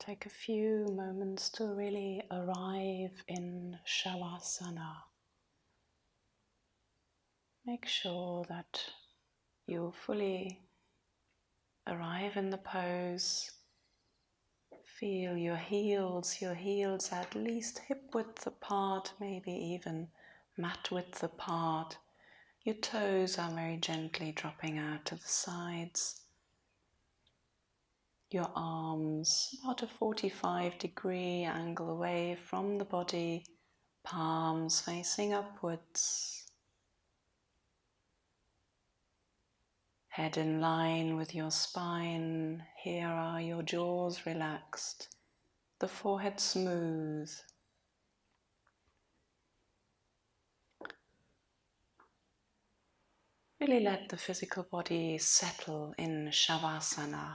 take a few moments to really arrive in Shavasana. Make sure that you fully arrive in the pose. Feel your heels at least hip width apart, maybe even mat width apart. Your toes are very gently dropping out to the sides. Your arms about a 45-degree angle away from the body, palms facing upwards. Head in line with your spine. Here are your jaws relaxed, the forehead smooth. Really let the physical body settle in Shavasana.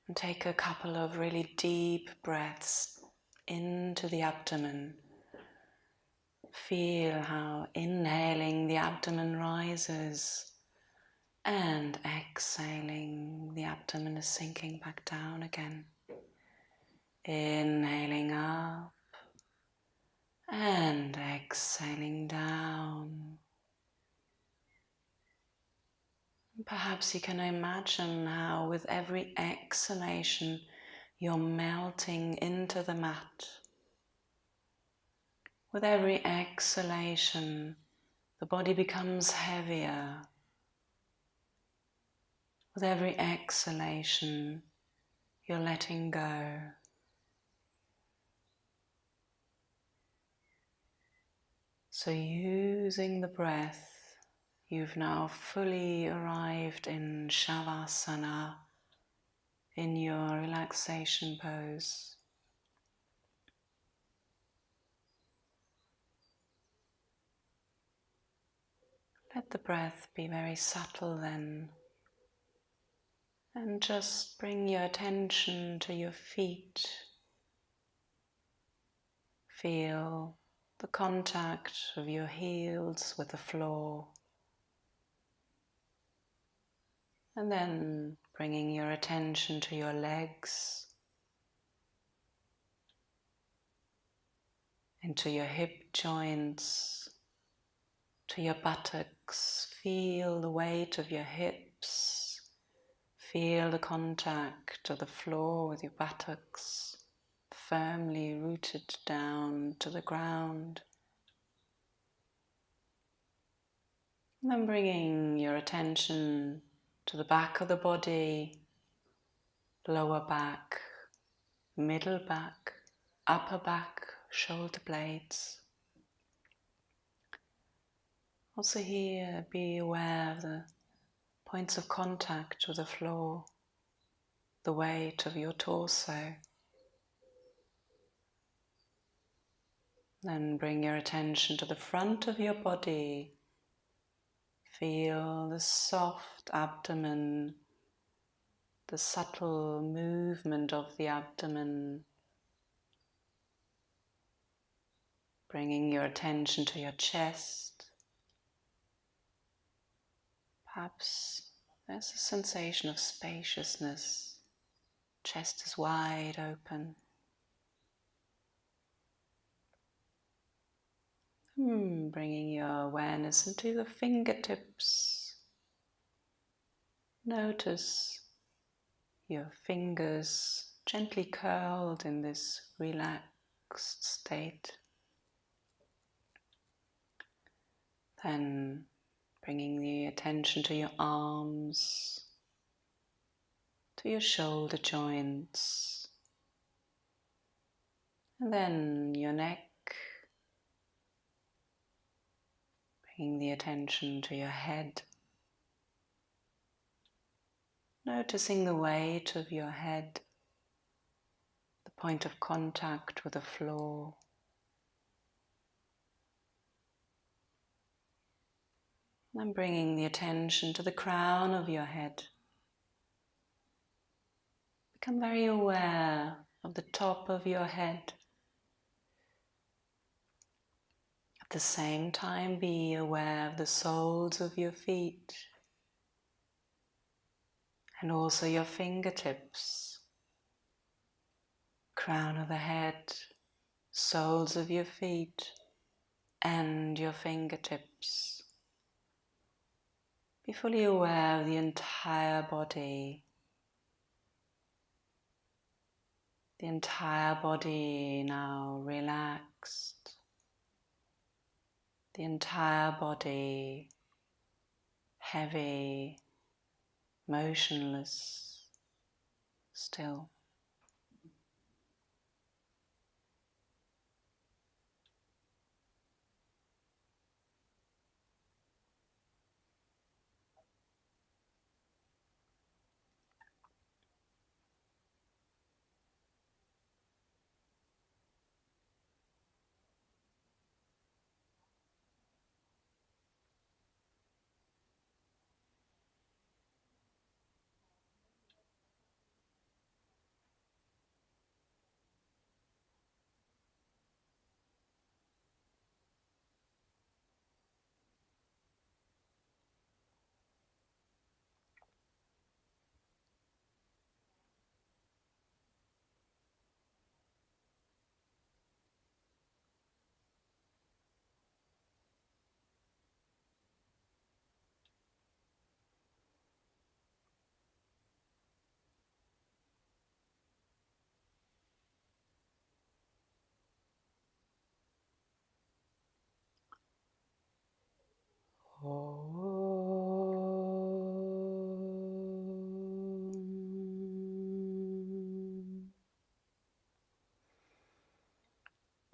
And take a couple of really deep breaths into the abdomen. Feel how inhaling the abdomen rises and exhaling the abdomen is sinking back down again. Inhaling up and exhaling down. Perhaps you can imagine how with every exhalation you're melting into the mat. With every exhalation, the body becomes heavier. With every exhalation, you're letting go. So using the breath, you've now fully arrived in Shavasana, in your relaxation pose. Let the breath be very subtle then, and just bring your attention to your feet. Feel the contact of your heels with the floor. And then bringing your attention to your legs, into your hip joints, to your buttocks. Feel the weight of your hips. Feel the contact of the floor with your buttocks, firmly rooted down to the ground. And then bringing your attention to the back of the body, lower back, middle back, upper back, shoulder blades. Also here, be aware of the points of contact with the floor, the weight of your torso. Then bring your attention to the front of your body. Feel the soft abdomen, the subtle movement of the abdomen. Bringing your attention to your chest. Perhaps there's a sensation of spaciousness. Chest is wide open. Bringing your awareness into the fingertips. Notice your fingers gently curled in this relaxed state. Then bringing the attention to your arms, to your shoulder joints, and then your neck. Bringing the attention to your head, noticing the weight of your head, the point of contact with the floor. And bringing the attention to the crown of your head. Become very aware of the top of your head. At the same time, be aware of the soles of your feet and also your fingertips. crown of the head, soles of your feet and your fingertips. Be fully aware of the entire body. The entire body now relaxed. The entire body heavy, motionless, still.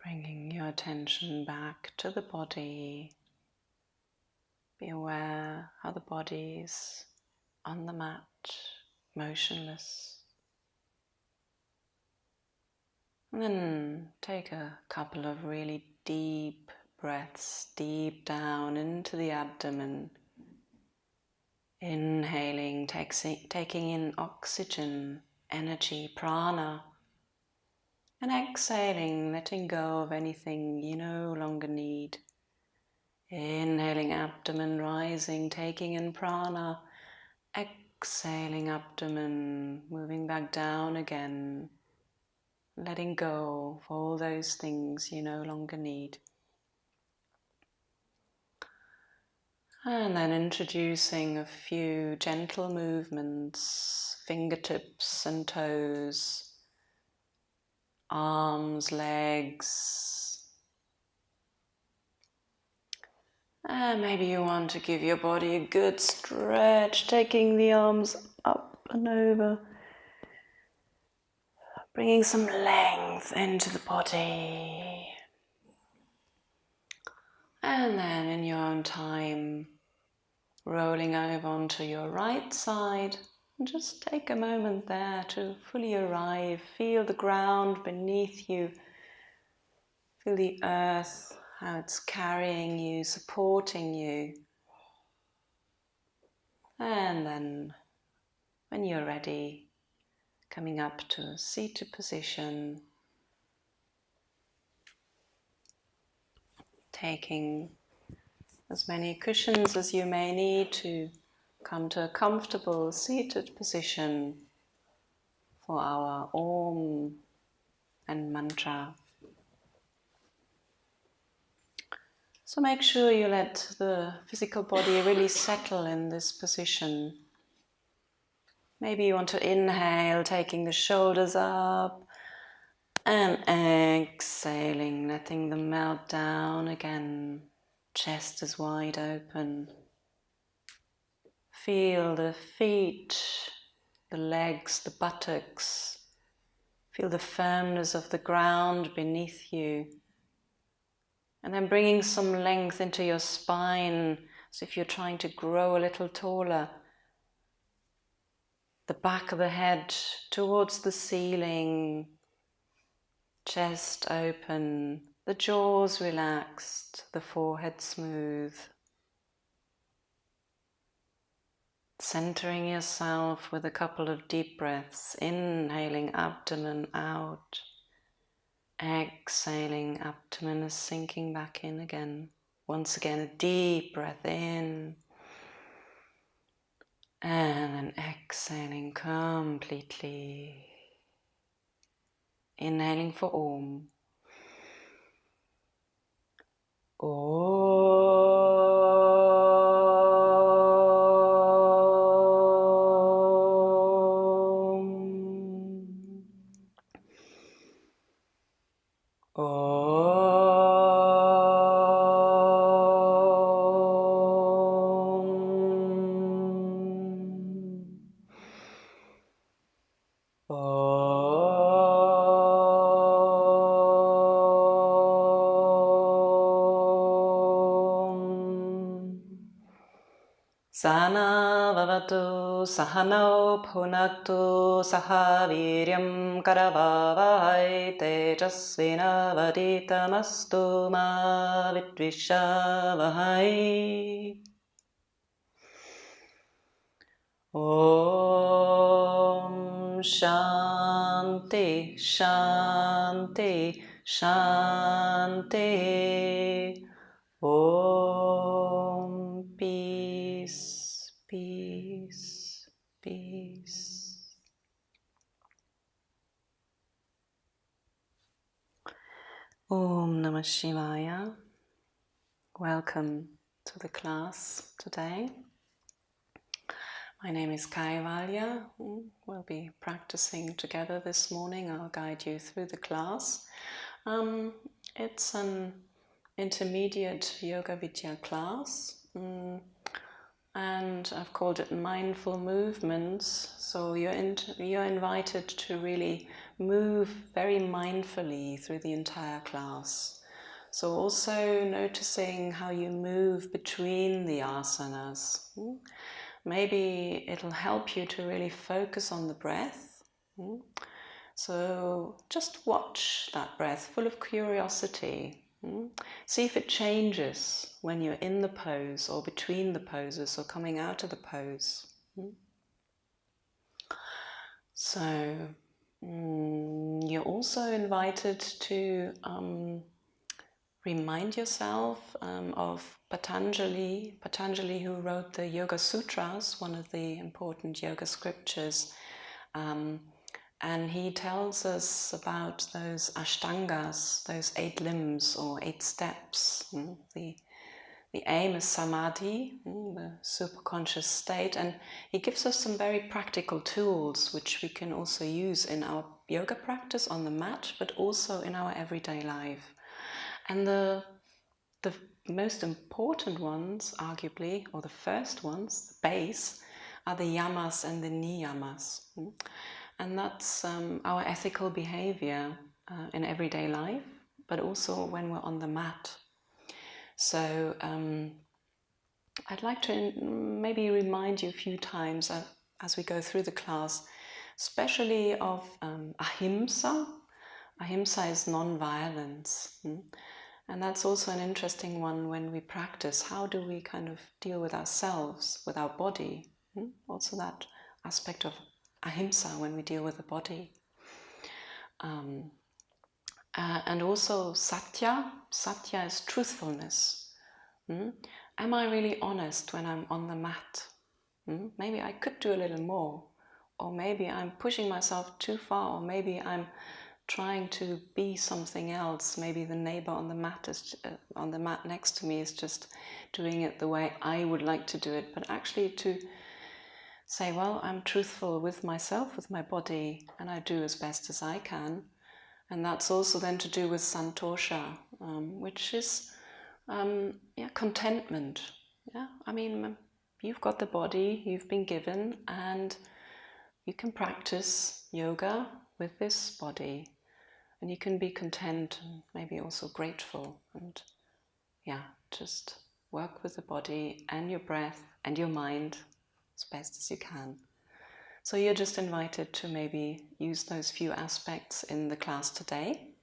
Bringing your attention back to the body. Be aware how the body is on the mat, motionless. And then take a couple of really deep breaths, deep down into the abdomen. Inhaling, taking in oxygen, energy, prana. And exhaling, letting go of anything you no longer need. Inhaling, abdomen rising, taking in prana. Exhaling, abdomen moving back down again. Letting go of all those things you no longer need. And then introducing a few gentle movements, fingertips and toes, arms, legs. And maybe you want to give your body a good stretch, taking the arms up and over, bringing some length into the body. And then in your own time, rolling over onto your right side. And just take a moment there to fully arrive. Feel the ground beneath you. Feel the earth, how it's carrying you, supporting you. And then, when you're ready, coming up to a seated position. Taking as many cushions as you may need to come to a comfortable seated position for our Om and mantra. So make sure you let the physical body really settle in this position. Maybe you want to inhale, taking the shoulders up, and exhaling, letting them melt down again. Chest is wide open. Feel the feet, the legs, the buttocks. Feel the firmness of the ground beneath you. And then bringing some length into your spine, as if you're trying to grow a little taller. The back of the head towards the ceiling, chest open, the jaws relaxed, the forehead smooth. Centering yourself with a couple of deep breaths, inhaling abdomen out. Exhaling, abdomen is sinking back in again. Once again, a deep breath in. And then exhaling completely. Inhaling for Om. Sana vavatu sahano phunaktu saha viryam karavavahai tejasvinavaditamastu ma vidvishavahai. Om Shanti Shanti Shanti. Om Peace Peace Peace. Om Namah Shivaya. Welcome to the class today. My name is Kaivalya. We'll be practicing together this morning. I'll guide you through the class. It's an intermediate Yoga Vidya class, and I've called it Mindful Movements. So you're invited to really move very mindfully through the entire class. So also noticing how you move between the asanas. Maybe it'll help you to really focus on the breath. So just watch that breath, full of curiosity. See if it changes when you're in the pose or between the poses or coming out of the pose. So you're also invited to remind yourself of Patanjali, who wrote the Yoga Sutras, one of the important yoga scriptures. And he tells us about those ashtangas, those 8 limbs or 8 steps. The aim is samadhi, the superconscious state, and he gives us some very practical tools which we can also use in our yoga practice on the mat, but also in our everyday life. And the most important ones, arguably, or the first ones, the base, are the yamas and the niyamas. And that's our ethical behavior in everyday life, but also when we're on the mat. So I'd like to maybe remind you a few times as we go through the class, especially of ahimsa. Ahimsa is non-violence. And that's also an interesting one when we practice. How do we kind of deal with ourselves, with our body? Also that aspect of ahimsa when we deal with the body. And also satya. Satya is truthfulness. Am I really honest when I'm on the mat? Maybe I could do a little more. Or maybe I'm pushing myself too far. Or maybe I'm trying to be something else. Maybe the neighbor on the mat next to me is just doing it the way I would like to do it. But actually to say, well, I'm truthful with myself, with my body, and I do as best as I can. And that's also then to do with santosha, which is contentment. Yeah, I mean, you've got the body you've been given, and you can practice yoga with this body, and you can be content and maybe also grateful, and just work with the body and your breath and your mind as best as you can. So you're just invited to maybe use those few aspects in the class today.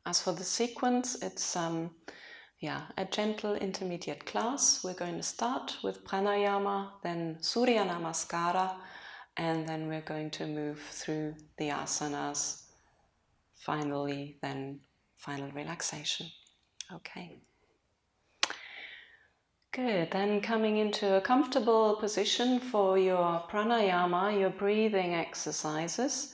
As for the sequence, it's a gentle intermediate class. We're going to start with pranayama, then surya namaskara, and then we're going to move through the asanas. Finally, then final relaxation. Okay. Good, then coming into a comfortable position for your pranayama, your breathing exercises.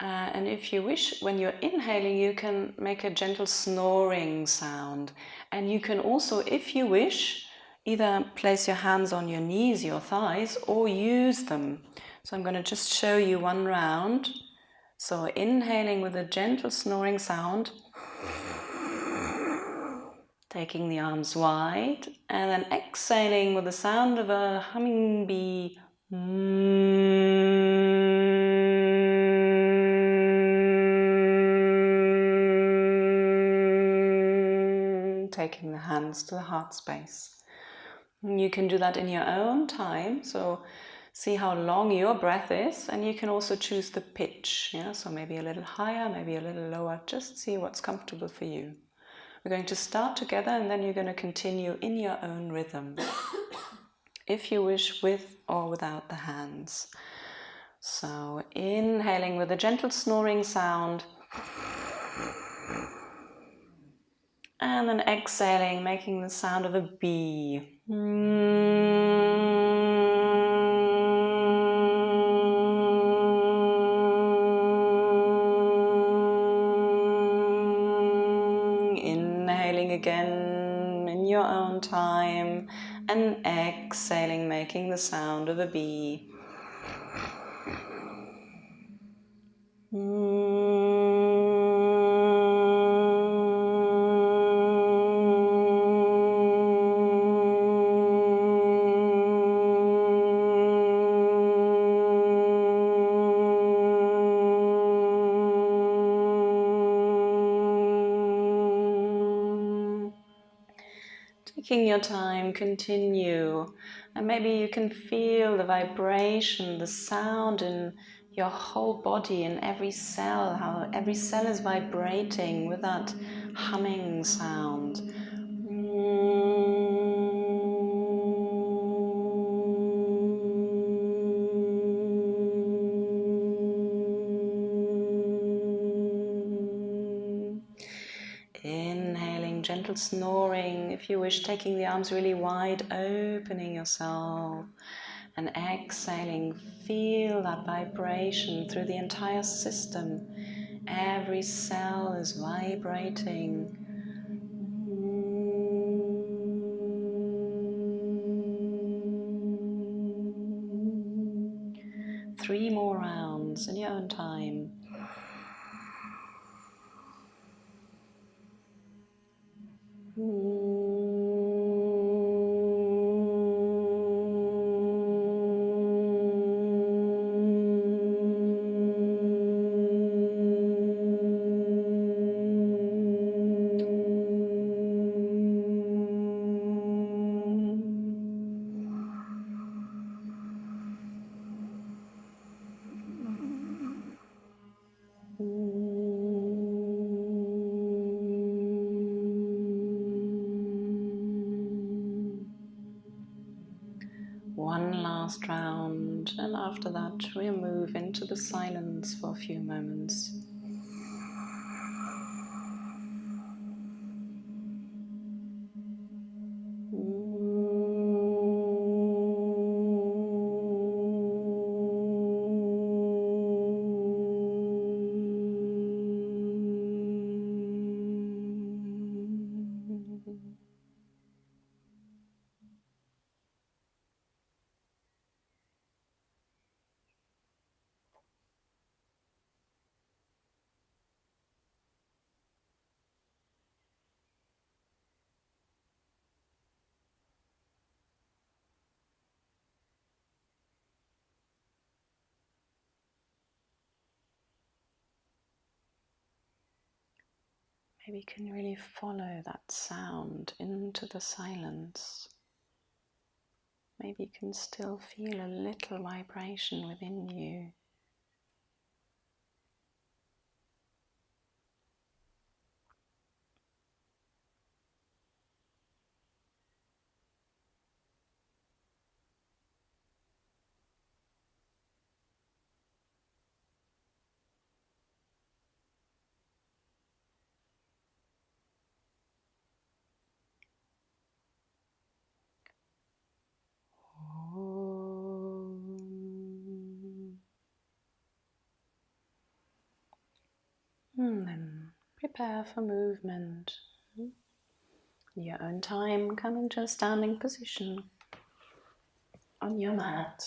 And if you wish, when you're inhaling, you can make a gentle snoring sound. And you can also, if you wish, either place your hands on your knees, your thighs, or use them. So I'm going to just show you one round. So inhaling with a gentle snoring sound, taking the arms wide, and then exhaling with the sound of a humming bee. Taking the hands to the heart space. You can do that in your own time, so see how long your breath is, and you can also choose the pitch, so maybe a little higher, maybe a little lower, just see what's comfortable for you. We're going to start together and then you're going to continue in your own rhythm, if you wish, with or without the hands. So inhaling with a gentle snoring sound, and then exhaling, making the sound of a bee. Inhaling again in your own time, and exhaling, making the sound of a bee. Taking your time, continue, and maybe you can feel the vibration, the sound in your whole body, in every cell, how every cell is vibrating with that humming sound. Inhaling, gentle snoring, if you wish, taking the arms really wide, opening yourself, and exhaling, feel that vibration through the entire system. Every cell is vibrating. 3 more rounds in your own time. One last round, and after that we'll move into the silence for a few moments. Maybe you can really follow that sound into the silence. Maybe you can still feel a little vibration within you. And then prepare for movement. In your own time, come into a standing position on your mat,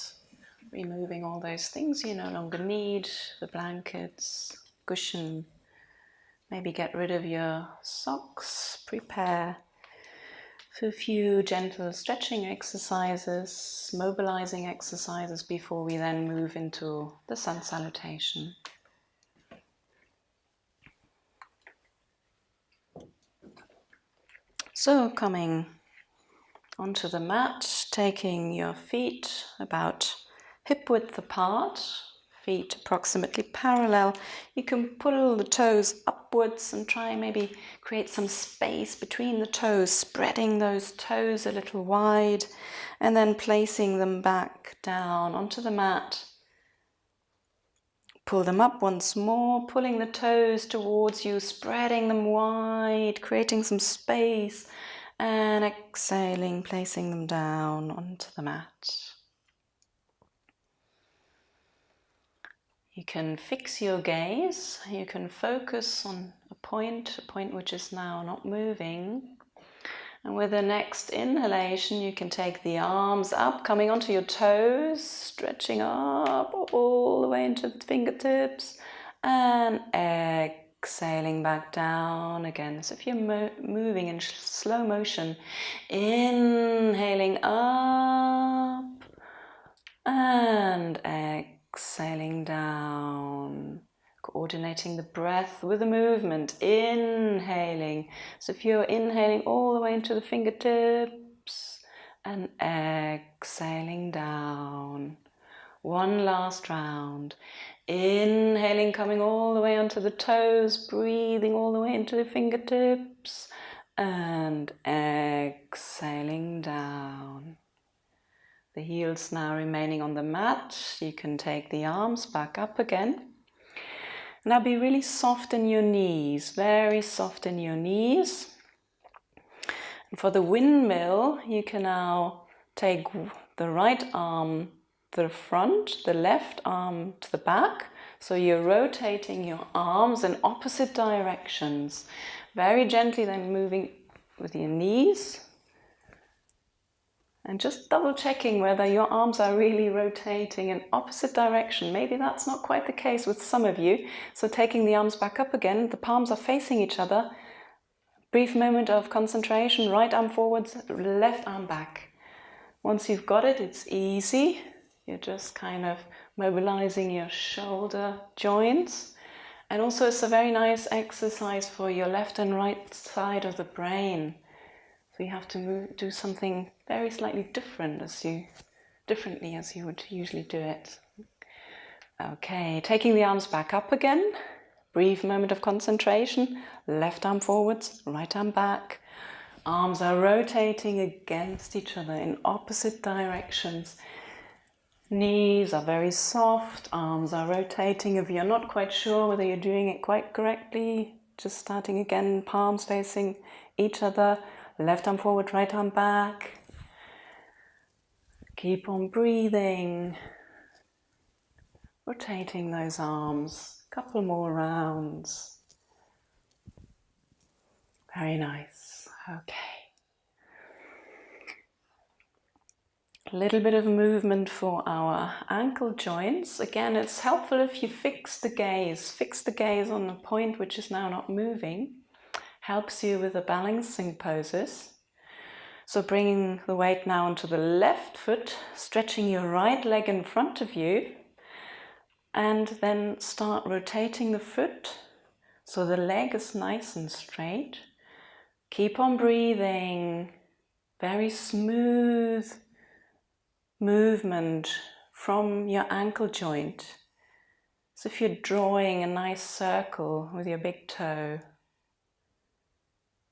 removing all those things you no longer need, the blankets, cushion. Maybe get rid of your socks, prepare for a few gentle stretching exercises, mobilizing exercises before we then move into the sun salutation. So coming onto the mat, taking your feet about hip width apart, feet approximately parallel. You can pull the toes upwards and try maybe create some space between the toes, spreading those toes a little wide and then placing them back down onto the mat. Pull them up once more, pulling the toes towards you, spreading them wide, creating some space, and exhaling, placing them down onto the mat. You can fix your gaze, you can focus on a point which is now not moving. And with the next inhalation, you can take the arms up, coming onto your toes, stretching up all the way into the fingertips, and exhaling back down again, as if you're moving in slow motion. Inhaling up and exhaling down. Coordinating the breath with the movement, inhaling. So if you're inhaling all the way into the fingertips and exhaling down. One last round. Inhaling, coming all the way onto the toes, breathing all the way into the fingertips and exhaling down. The heels now remaining on the mat. You can take the arms back up again. Now be really soft in your knees, very soft in your knees. And for the windmill, you can now take the right arm to the front, the left arm to the back. So you're rotating your arms in opposite directions. Very gently then moving with your knees. And just double checking whether your arms are really rotating in opposite direction. Maybe that's not quite the case with some of you. So taking the arms back up again, the palms are facing each other. Brief moment of concentration, right arm forwards, left arm back. Once you've got it, it's easy. You're just kind of mobilizing your shoulder joints. And also it's a very nice exercise for your left and right side of the brain. So you have to do something very slightly differently as you would usually do it. Okay, taking the arms back up again. Brief moment of concentration. Left arm forwards, right arm back. Arms are rotating against each other in opposite directions. Knees are very soft. Arms are rotating. If you're not quite sure whether you're doing it quite correctly, just starting again, palms facing each other. Left arm forward, right arm back. Keep on breathing. Rotating those arms. A couple more rounds. Very nice. Okay. A little bit of movement for our ankle joints. Again, it's helpful if you fix the gaze on a point which is now not moving. Helps you with the balancing poses. So bringing the weight now onto the left foot, stretching your right leg in front of you, and then start rotating the foot so the leg is nice and straight. Keep on breathing. Very smooth movement from your ankle joint. So if you're drawing a nice circle with your big toe,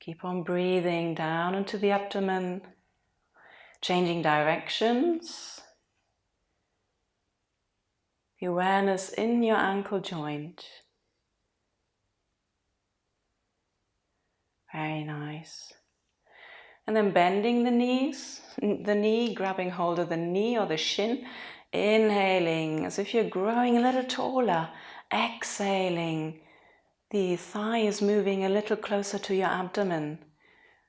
keep on breathing down into the abdomen, changing directions. The awareness in your ankle joint. Very nice. And then bending the knees, the knee, grabbing hold of the knee or the shin. Inhaling as if you're growing a little taller. Exhaling, The thigh is moving a little closer to your abdomen.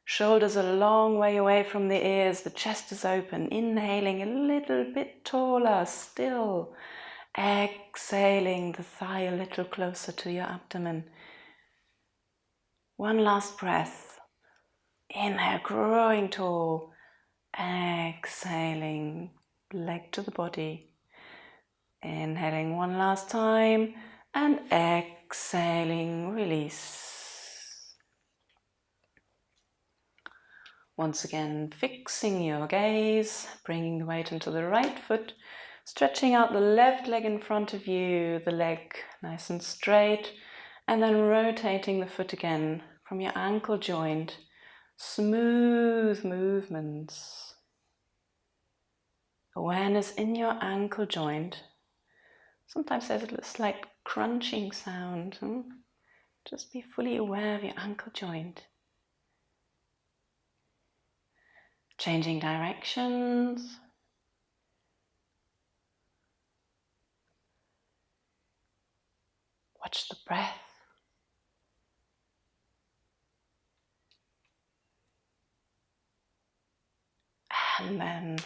Shoulders a long way away from the ears. The chest is open. Inhaling a little bit taller still. Exhaling the thigh a little closer to your abdomen. One last breath. Inhale, growing tall. Exhaling, leg to the body. Inhaling one last time and exhaling, release. Once again, fixing your gaze, bringing the weight into the right foot, stretching out the left leg in front of you, the leg nice and straight, and then rotating the foot again from your ankle joint. Smooth movements. Awareness in your ankle joint. Sometimes there's a slight crunching sound. Just be fully aware of your ankle joint. Changing directions. Watch the breath. And then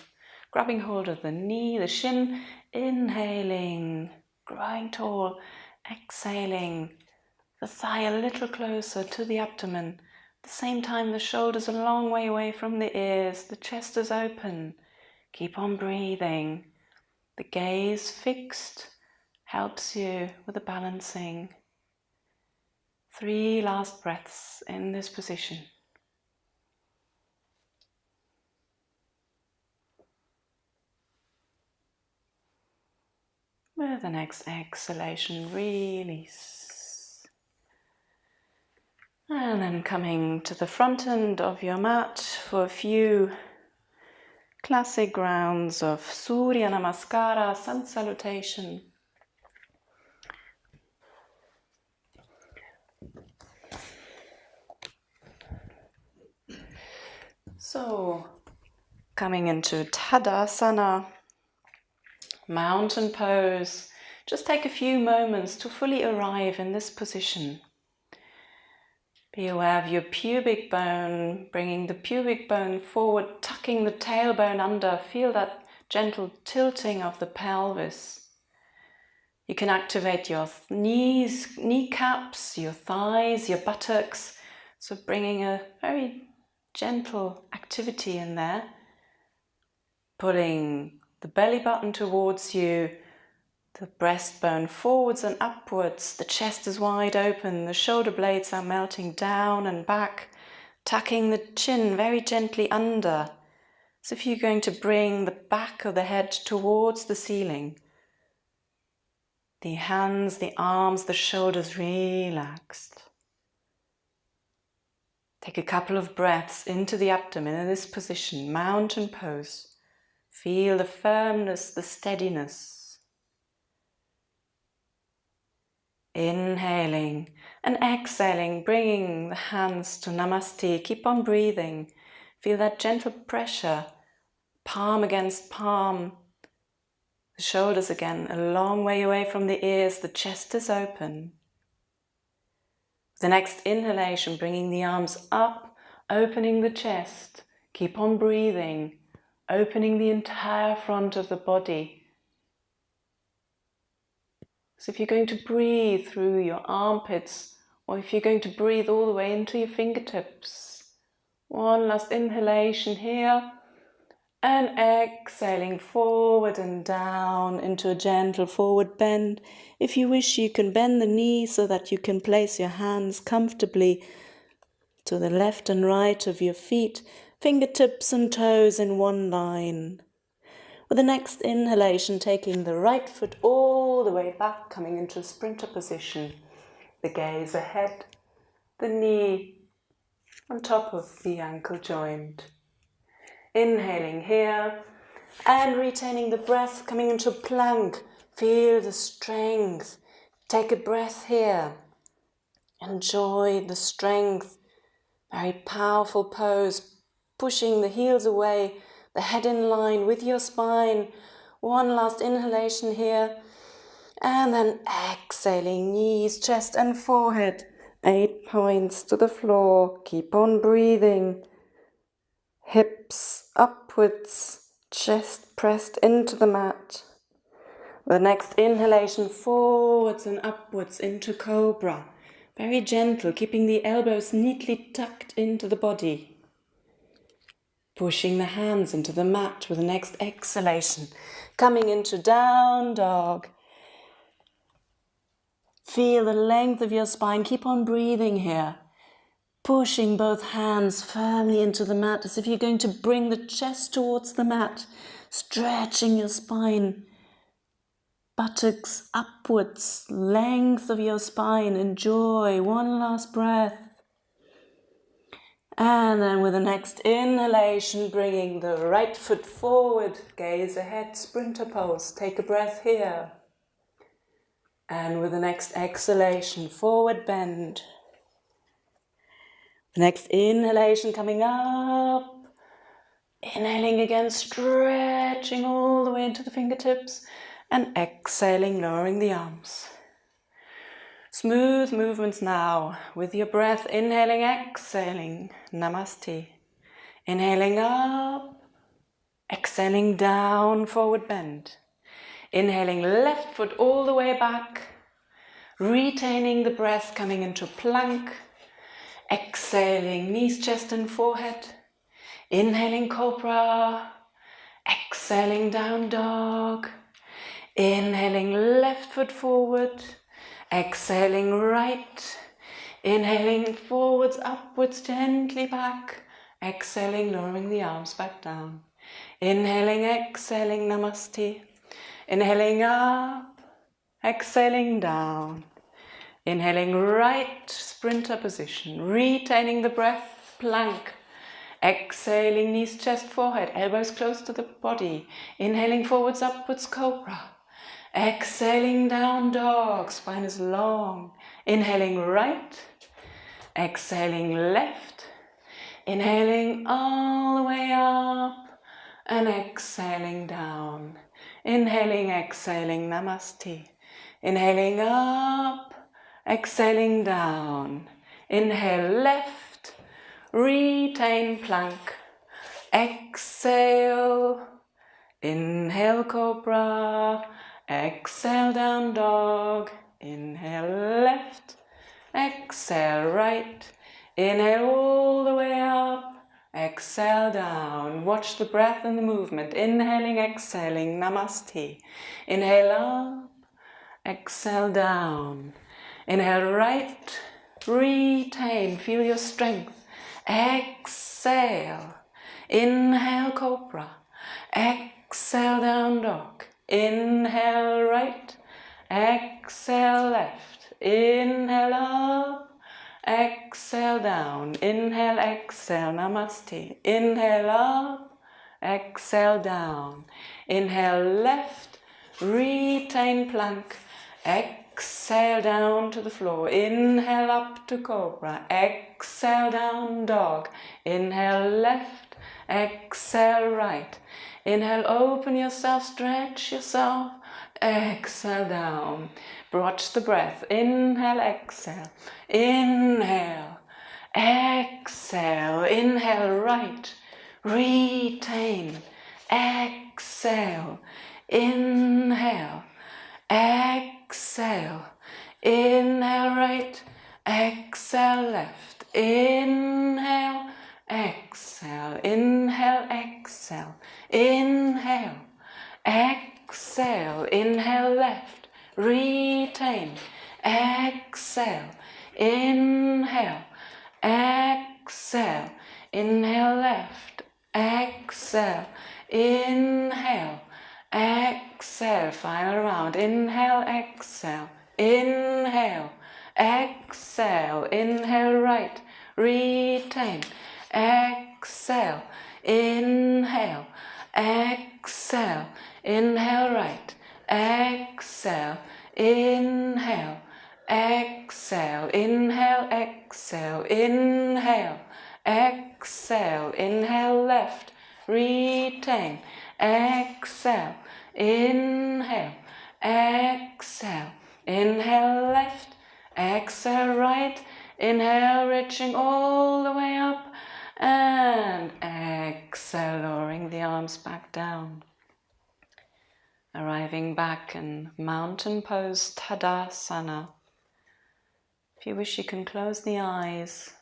grabbing hold of the knee, the shin, inhaling, growing tall, exhaling, the thigh a little closer to the abdomen. At the same time, the shoulders a long way away from the ears, the chest is open. Keep on breathing. The gaze fixed helps you with the balancing. 3 last breaths in this position. With the next exhalation, release. And then coming to the front end of your mat for a few classic rounds of Surya Namaskara, Sun Salutation. So, coming into Tadasana, mountain pose, just take a few moments to fully arrive in this position. Be aware of your pubic bone, bringing the pubic bone forward, tucking the tailbone under. Feel that gentle tilting of the pelvis. You can activate your knees, kneecaps, your thighs, your buttocks. So bringing a very gentle activity in there. Pulling the belly button towards you, the breastbone forwards and upwards, the chest is wide open, the shoulder blades are melting down and back, tucking the chin very gently under. So if you're going to bring the back of the head towards the ceiling, the hands, the arms, the shoulders relaxed. Take a couple of breaths into the abdomen in this position, mountain pose. Feel the firmness, the steadiness. Inhaling and exhaling, bringing the hands to Namaste. Keep on breathing. Feel that gentle pressure, palm against palm. The shoulders again, a long way away from the ears. The chest is open. The next inhalation, bringing the arms up, opening the chest. Keep on breathing, opening the entire front of the body. So if you're going to breathe through your armpits, or if you're going to breathe all the way into your fingertips. One last inhalation here, and exhaling forward and down into a gentle forward bend. If you wish, you can bend the knees so that you can place your hands comfortably to the left and right of your feet, fingertips and toes in one line. With the next inhalation, taking the right foot all the way back, coming into a sprinter position. The gaze ahead, the knee on top of the ankle joint. Inhaling here and retaining the breath, coming into plank. Feel the strength. Take a breath here. Enjoy the strength. Very powerful pose. Pushing the heels away, the head in line with your spine. One last inhalation here. And then exhaling, knees, chest and forehead. 8 points to the floor. Keep on breathing. Hips upwards, chest pressed into the mat. The next inhalation, forwards and upwards into cobra. Very gentle, keeping the elbows neatly tucked into the body. Pushing the hands into the mat with the next exhalation. Coming into down dog. Feel the length of your spine. Keep on breathing here. Pushing both hands firmly into the mat as if you're going to bring the chest towards the mat. Stretching your spine. Buttocks upwards. Length of your spine. Enjoy. One last breath. And then with the next inhalation, bringing the right foot forward. Gaze ahead. Sprinter pose. Take a breath here. And with the next exhalation, forward bend. The next inhalation coming up. Inhaling again, stretching all the way into the fingertips. And exhaling, lowering the arms. Smooth movements now with your breath. Inhaling, exhaling. Namaste. Inhaling up. Exhaling down, forward bend. Inhaling left foot all the way back. Retaining the breath, coming into plank. Exhaling, knees, chest and forehead. Inhaling cobra. Exhaling down dog. Inhaling left foot forward. Exhaling right. Inhaling forwards, upwards, gently back. Exhaling, lowering the arms back down. Inhaling, exhaling, namaste. Inhaling up. Exhaling down. Inhaling right, sprinter position. Retaining the breath, plank. Exhaling, knees, chest, forehead, elbows close to the body. Inhaling forwards, upwards, cobra. Exhaling down dog, spine is long. Inhaling right. Exhaling left. Inhaling all the way up. And exhaling down. Inhaling, exhaling, namaste. Inhaling up. Exhaling down. Inhale left. Retain plank. Exhale. Inhale cobra. Exhale down dog. Inhale left. Exhale right. Inhale all the way up. Exhale down. Watch the breath and the movement. Inhaling, exhaling. Namaste. Inhale up. Exhale down. Inhale right. Retain. Feel your strength. Exhale. Inhale cobra. Exhale down dog. Inhale right. Exhale left. Inhale up. Exhale down. Inhale, exhale. Namaste. Inhale up. Exhale down. Inhale left. Retain plank. Exhale down to the floor. Inhale up to cobra. Exhale down dog. Inhale left. Exhale right. Inhale, open yourself, stretch yourself. Exhale down. Watch the breath. Inhale, exhale. Inhale. Exhale. Inhale right. Retain. Exhale. Inhale. Exhale. Inhale right. Exhale left. Inhale. Exhale. Inhale. Exhale. Inhale. Exhale. Inhale left. Retain. Exhale. Inhale. Exhale. Inhale left. Exhale. Inhale. Exhale. Final round. Inhale. Exhale. Inhale. Exhale. Inhale right. Retain. Exhale. Inhale. Exhale. Inhale right. Exhale. Inhale. Exhale. Inhale. Exhale. Inhale. Exhale. Inhale left. Retain. Exhale. Inhale. exhale, inhale left, exhale right, inhale reaching all the way up, and exhale lowering the arms back down. Arriving back in mountain pose Tadasana. If you wish, you can close the eyes.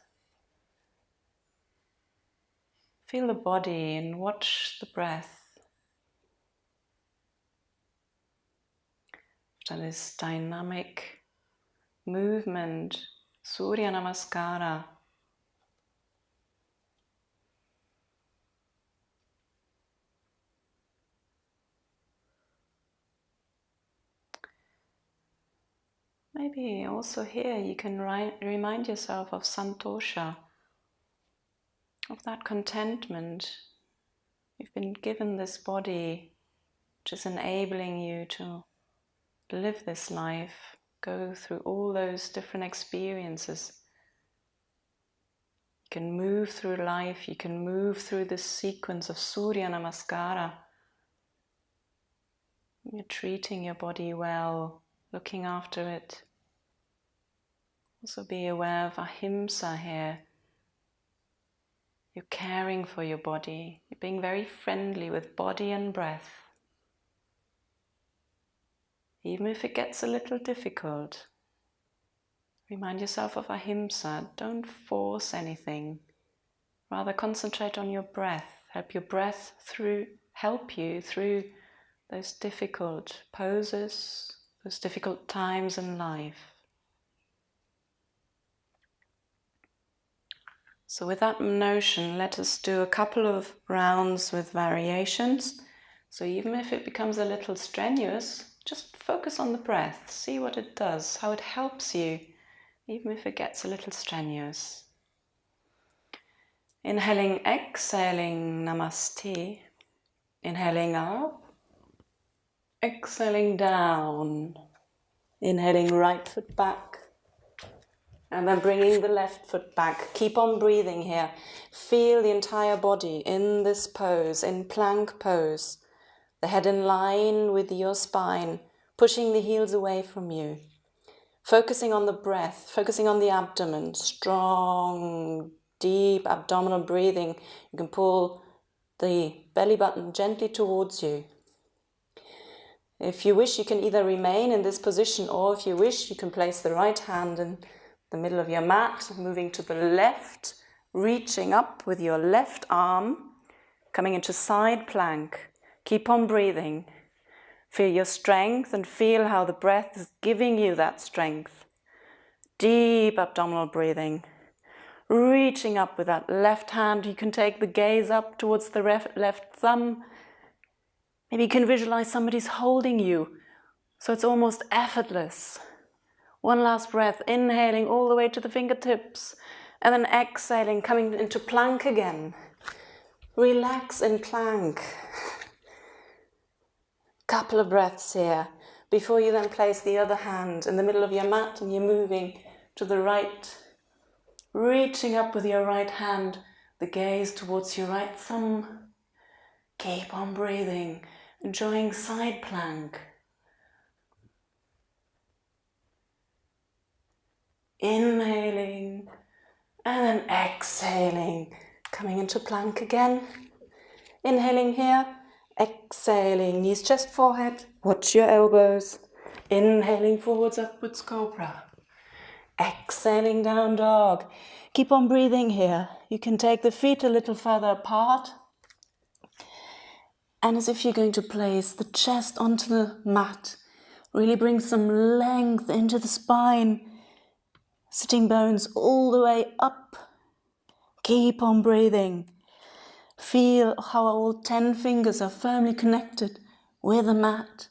Feel the body and watch the breath. After this dynamic movement, Surya Namaskara, maybe also here you can remind yourself of Santosha, of that contentment. You've been given this body which is enabling you to live this life, go through all those different experiences. You can move through life, you can move through this sequence of Surya Namaskara. You're treating your body well, looking after it. Also be aware of ahimsa here. You're caring for your body. You're being very friendly with body and breath. Even if it gets a little difficult, remind yourself of ahimsa. Don't force anything. Rather concentrate on your breath. Help you through those difficult poses, those difficult times in life. So with that notion, let us do a couple of rounds with variations. So even if it becomes a little strenuous, just focus on the breath. See what it does, how it helps you, even if it gets a little strenuous. Inhaling, exhaling, Namaste. Inhaling up. Exhaling down. Inhaling right foot back. And then bringing the left foot back. Keep on breathing here. Feel the entire body in this pose, in plank pose. The head in line with your spine, pushing the heels away from you. Focusing on the breath, focusing on the abdomen. Strong, deep abdominal breathing. You can pull the belly button gently towards you. If you wish, you can either remain in this position, or if you wish, you can place the right hand in the middle of your mat, moving to the left, reaching up with your left arm, coming into side plank. Keep on breathing. Feel your strength and feel how the breath is giving you that strength. Deep abdominal breathing. Reaching up with that left hand, you can take the gaze up towards the left thumb. Maybe you can visualize somebody's holding you, so it's almost effortless. One last breath, inhaling all the way to the fingertips, and then exhaling, coming into plank again. Relax in plank. Couple of breaths here, before you then place the other hand in the middle of your mat and you're moving to the right, reaching up with your right hand, the gaze towards your right thumb. Keep on breathing, enjoying side plank. Inhaling and then exhaling, coming into plank again. Inhaling here, exhaling, knees, chest, forehead, watch your elbows. Inhaling forwards, upwards, cobra. Exhaling, down dog. Keep on breathing here. You can take the feet a little further apart. And as if you're going to place the chest onto the mat, really bring some length into the spine. Sitting bones all the way up. Keep on breathing. Feel how all 10 fingers are firmly connected with the mat.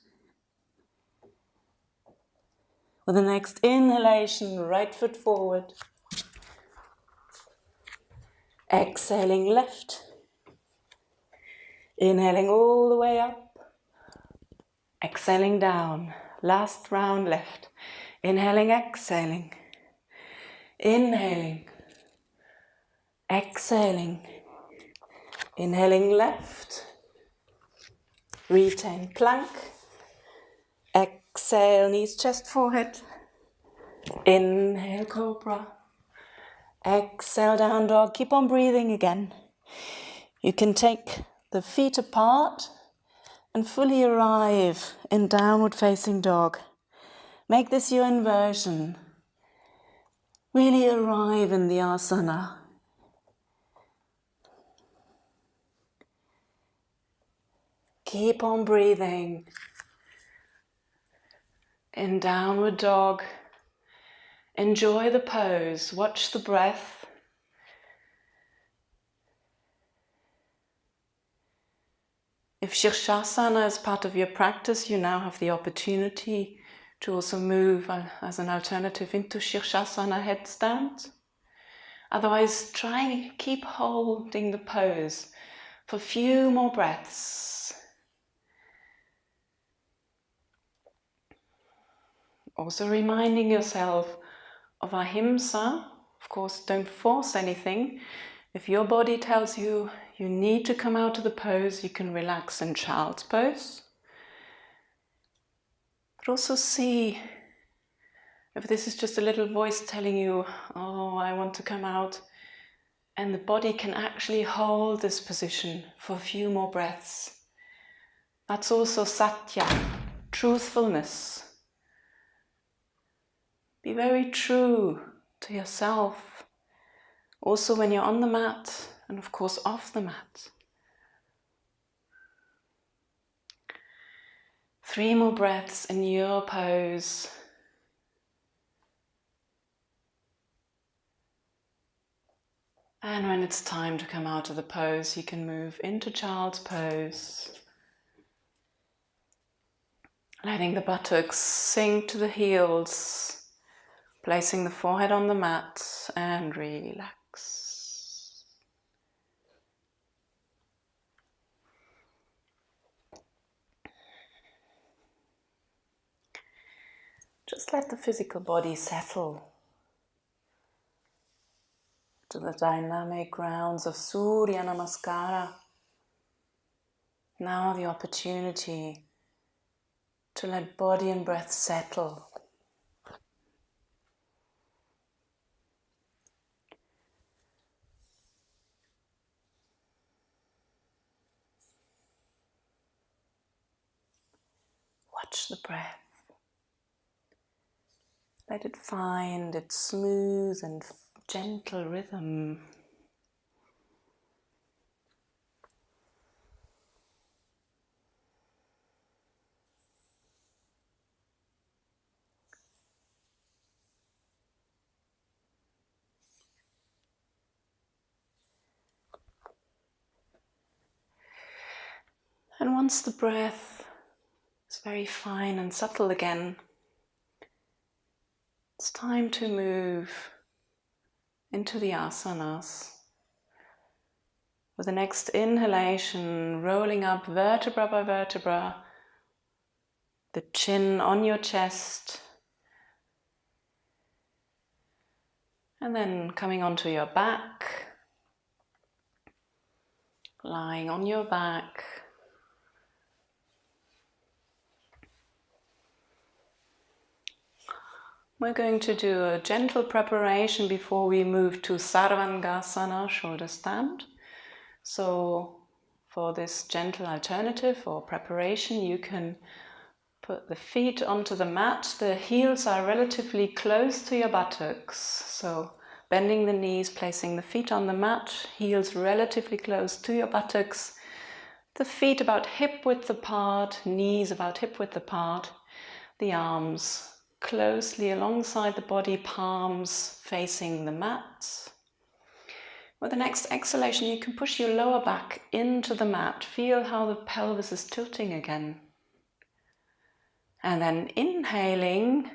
With the next inhalation, right foot forward. Exhaling left. Inhaling all the way up. Exhaling down. Last round left. Inhaling, exhaling. Inhaling, exhaling, inhaling left, retain plank, Exhale, knees, chest, forehead. Inhale, cobra. Exhale, down dog. Keep on breathing again. You can take the feet apart and fully arrive in downward facing dog. Make this your inversion. Really arrive in the asana. Keep on breathing. In downward dog. Enjoy the pose. Watch the breath. If Shirshasana is part of your practice, you now have the opportunity to also move as an alternative into Shirshasana headstand. Otherwise, try keep holding the pose for a few more breaths. Also reminding yourself of ahimsa. Of course, don't force anything. If your body tells you you need to come out of the pose, you can relax in child's pose. But also see if this is just a little voice telling you, oh, I want to come out, and the body can actually hold this position for a few more breaths. That's also satya, truthfulness. Be very true to yourself, also when you're on the mat and of course off the mat. 3 more breaths in your pose. And when it's time to come out of the pose, you can move into child's pose. Letting the buttocks sink to the heels. Placing the forehead on the mat and relax. Just let the physical body settle to the dynamic rounds of Surya Namaskara. Now the opportunity to let body and breath settle. Watch the breath. Let it find its smooth and gentle rhythm. And once the breath is very fine and subtle again, it's time to move into the asanas. With the next inhalation, rolling up vertebra by vertebra, the chin on your chest, and then coming onto your back, lying on your back. We're going to do a gentle preparation before we move to Sarvangasana, shoulder stand. So for this gentle alternative or preparation, you can put the feet onto the mat. The heels are relatively close to your buttocks. So bending the knees, placing the feet on the mat, heels relatively close to your buttocks. The feet about hip width apart, knees about hip width apart. The arms closely alongside the body, palms facing the mat. With the next exhalation, you can push your lower back into the mat. Feel how the pelvis is tilting again. And then inhaling,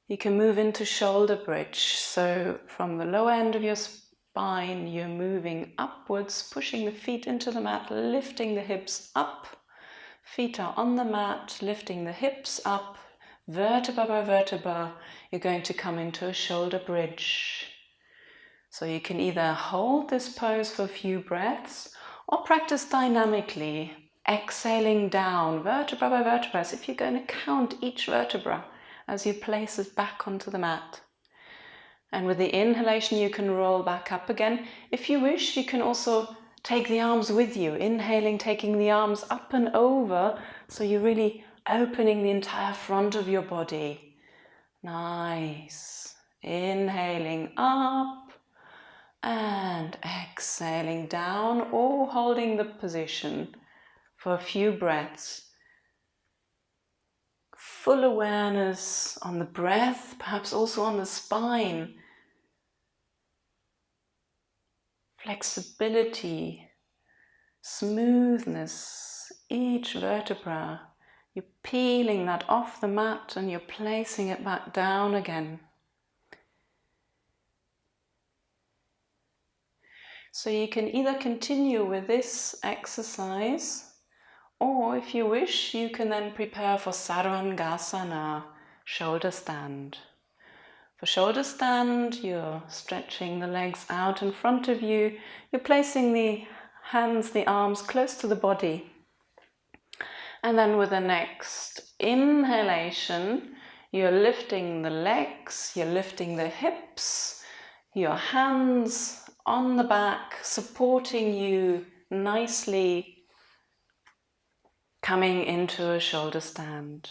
you can move into shoulder bridge. So from the lower end of your spine, you're moving upwards, pushing the feet into the mat, lifting the hips up. Feet are on the mat, lifting the hips up. Vertebra by vertebra, you're going to come into a shoulder bridge. So you can either hold this pose for a few breaths or practice dynamically. exhaling down, vertebra by vertebra, as if you're going to count each vertebra as you place it back onto the mat. And with the inhalation, you can roll back up again. If you wish, you can also take the arms with you. Inhaling, taking the arms up and over, so you're really opening the entire front of your body. Nice. Inhaling up and exhaling down, or holding the position for a few breaths. Full awareness on the breath, perhaps also on the spine. Flexibility, smoothness, each vertebra. You're peeling that off the mat and you're placing it back down again. So you can either continue with this exercise, or if you wish, you can then prepare for Sarvangasana, shoulder stand. For shoulder stand, you're stretching the legs out in front of you. You're placing the hands, the arms close to the body. And then with the next inhalation, you're lifting the legs, you're lifting the hips, your hands on the back, supporting you nicely, coming into a shoulder stand.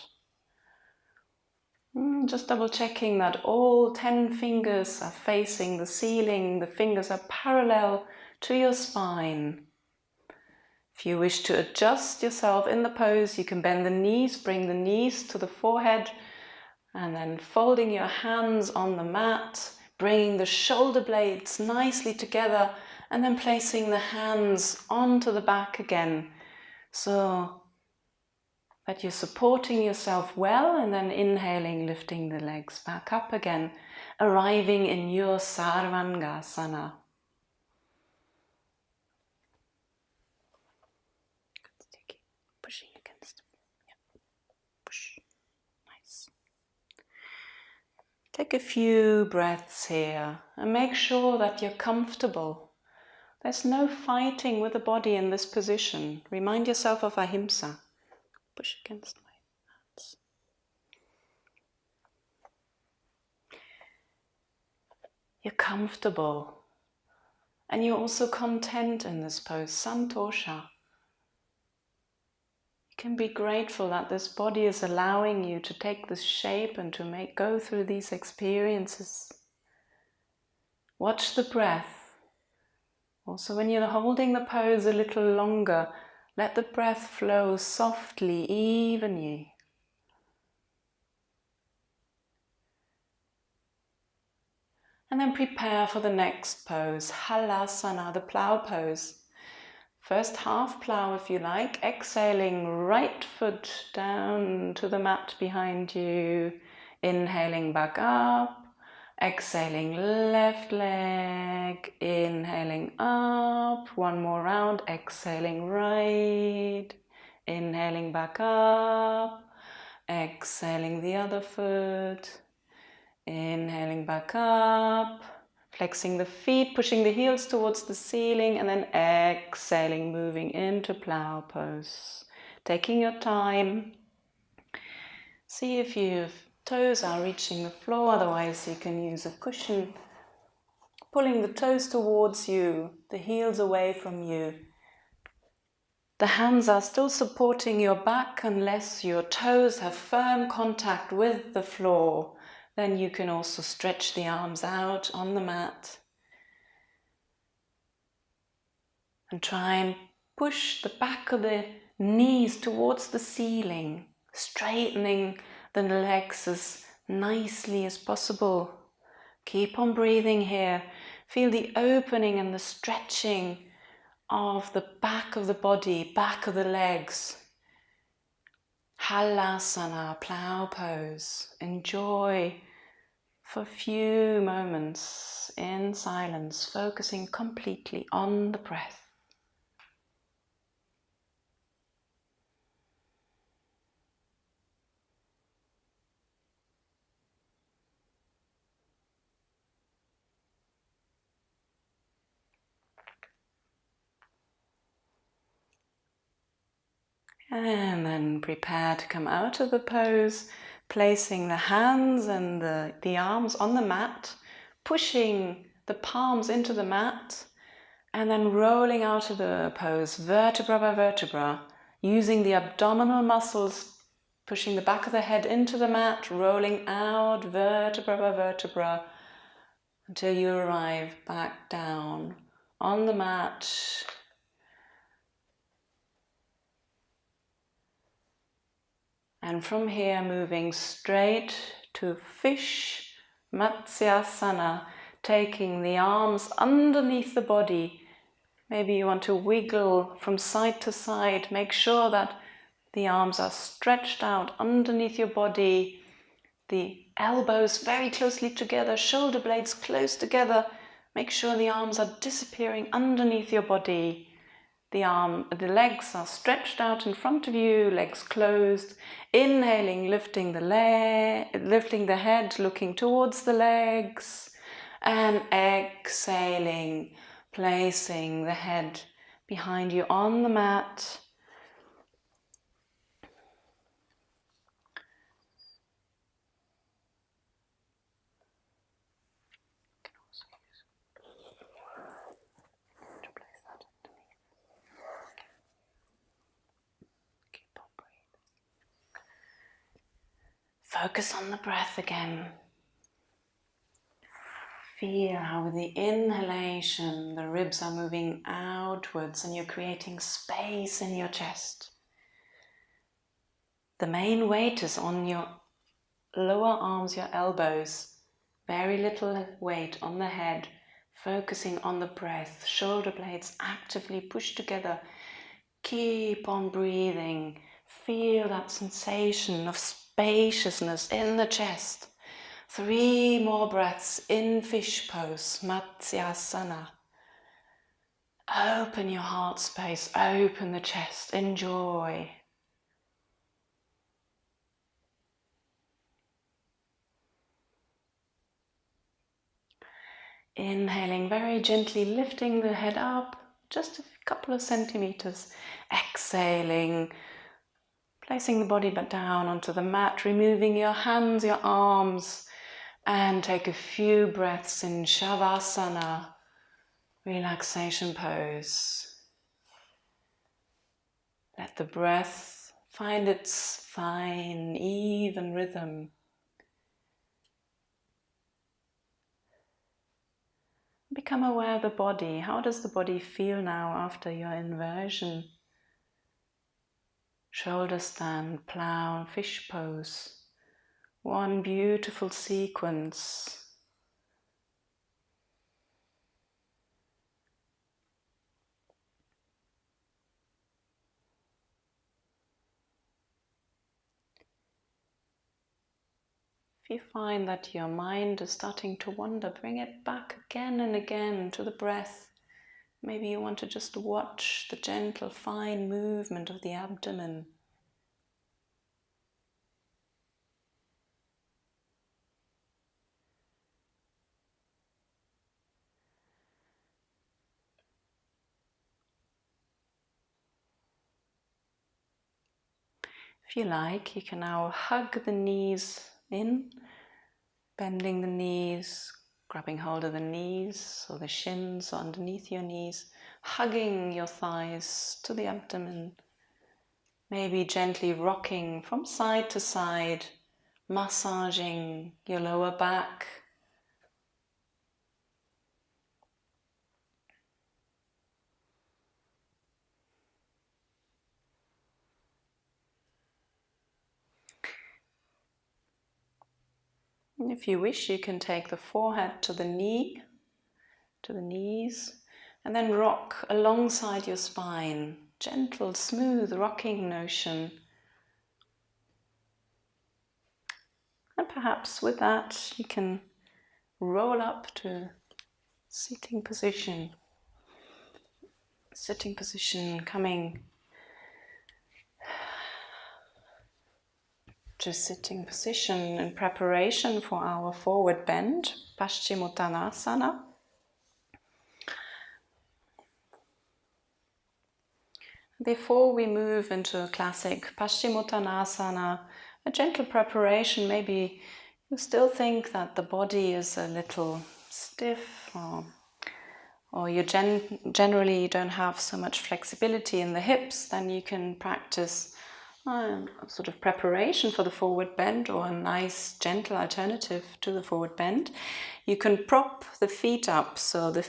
Just double checking that all 10 fingers are facing the ceiling, the fingers are parallel to your spine. If you wish to adjust yourself in the pose, you can bend the knees, bring the knees to the forehead, and then folding your hands on the mat, bringing the shoulder blades nicely together, and then placing the hands onto the back again. So that you're supporting yourself well, and then inhaling, lifting the legs back up again, arriving in your Sarvangasana. Pushing against, push, nice. Take a few breaths here and make sure that you're comfortable. There's no fighting with the body in this position. Remind yourself of ahimsa. Push against my hands. You're comfortable and you're also content in this pose, santosha. You can be grateful that this body is allowing you to take this shape and to go through these experiences. Watch the breath. Also, when you're holding the pose a little longer, let the breath flow softly, evenly. And then prepare for the next pose, halasana, the plow pose. First half plow if you like, exhaling right foot down to the mat behind you, inhaling back up, exhaling left leg, inhaling up, one more round, exhaling right, inhaling back up, exhaling the other foot, inhaling back up, flexing the feet, pushing the heels towards the ceiling, and then exhaling, moving into plow pose. Taking your time. See if your toes are reaching the floor, otherwise you can use a cushion. Pulling the toes towards you, the heels away from you. The hands are still supporting your back unless your toes have firm contact with the floor. Then you can also stretch the arms out on the mat. And try and push the back of the knees towards the ceiling, straightening the legs as nicely as possible. Keep on breathing here. Feel the opening and the stretching of the back of the body, back of the legs. Halasana, plow pose. Enjoy for a few moments in silence, focusing completely on the breath. And then prepare to come out of the pose, placing the hands and the arms on the mat, pushing the palms into the mat, and then rolling out of the pose, vertebra by vertebra, using the abdominal muscles, pushing the back of the head into the mat, rolling out vertebra by vertebra, until you arrive back down on the mat. And from here, moving straight to fish Matsyasana, taking the arms underneath the body. Maybe you want to wiggle from side to side. Make sure that the arms are stretched out underneath your body. The elbows very closely together, shoulder blades close together. Make sure the arms are disappearing underneath your body. The legs are stretched out in front of you, legs closed. Inhaling, lifting the head, looking towards the legs. And exhaling, placing the head behind you on the mat. Focus on the breath again. Feel how with the inhalation the ribs are moving outwards and you're creating space in your chest. The main weight is on your lower arms, your elbows. Very little weight on the head, focusing on the breath. Shoulder blades actively pushed together. Keep on breathing. Feel that sensation of spaciousness in the chest. 3 more breaths in fish pose, Matsyasana. Open your heart space, open the chest, enjoy. Inhaling, very gently lifting the head up, just a couple of centimeters. Exhaling, placing the body back down onto the mat, removing your hands, your arms, and take a few breaths in Shavasana, relaxation pose. Let the breath find its fine, even rhythm. Become aware of the body. How does the body feel now after your inversion? Shoulder stand, plow, fish pose. One beautiful sequence. If you find that your mind is starting to wander, bring it back again and again to the breath. Maybe you want to just watch the gentle, fine movement of the abdomen. If you like, you can now hug the knees in, bending the knees, grabbing hold of the knees or the shins or underneath your knees, hugging your thighs to the abdomen, maybe gently rocking from side to side, massaging your lower back. And if you wish, you can take the forehead to the knee, to the knees, and then rock alongside your spine. Gentle, smooth rocking motion. And perhaps with that you can roll up to sitting position. Sitting position, coming to sitting position in preparation for our forward bend, Paschimottanasana. Before we move into a classic Paschimottanasana, a gentle preparation, maybe you still think that the body is a little stiff, or you generally don't have so much flexibility in the hips, then you can practice a sort of preparation for the forward bend, or a nice gentle alternative to the forward bend. You can prop the feet up so the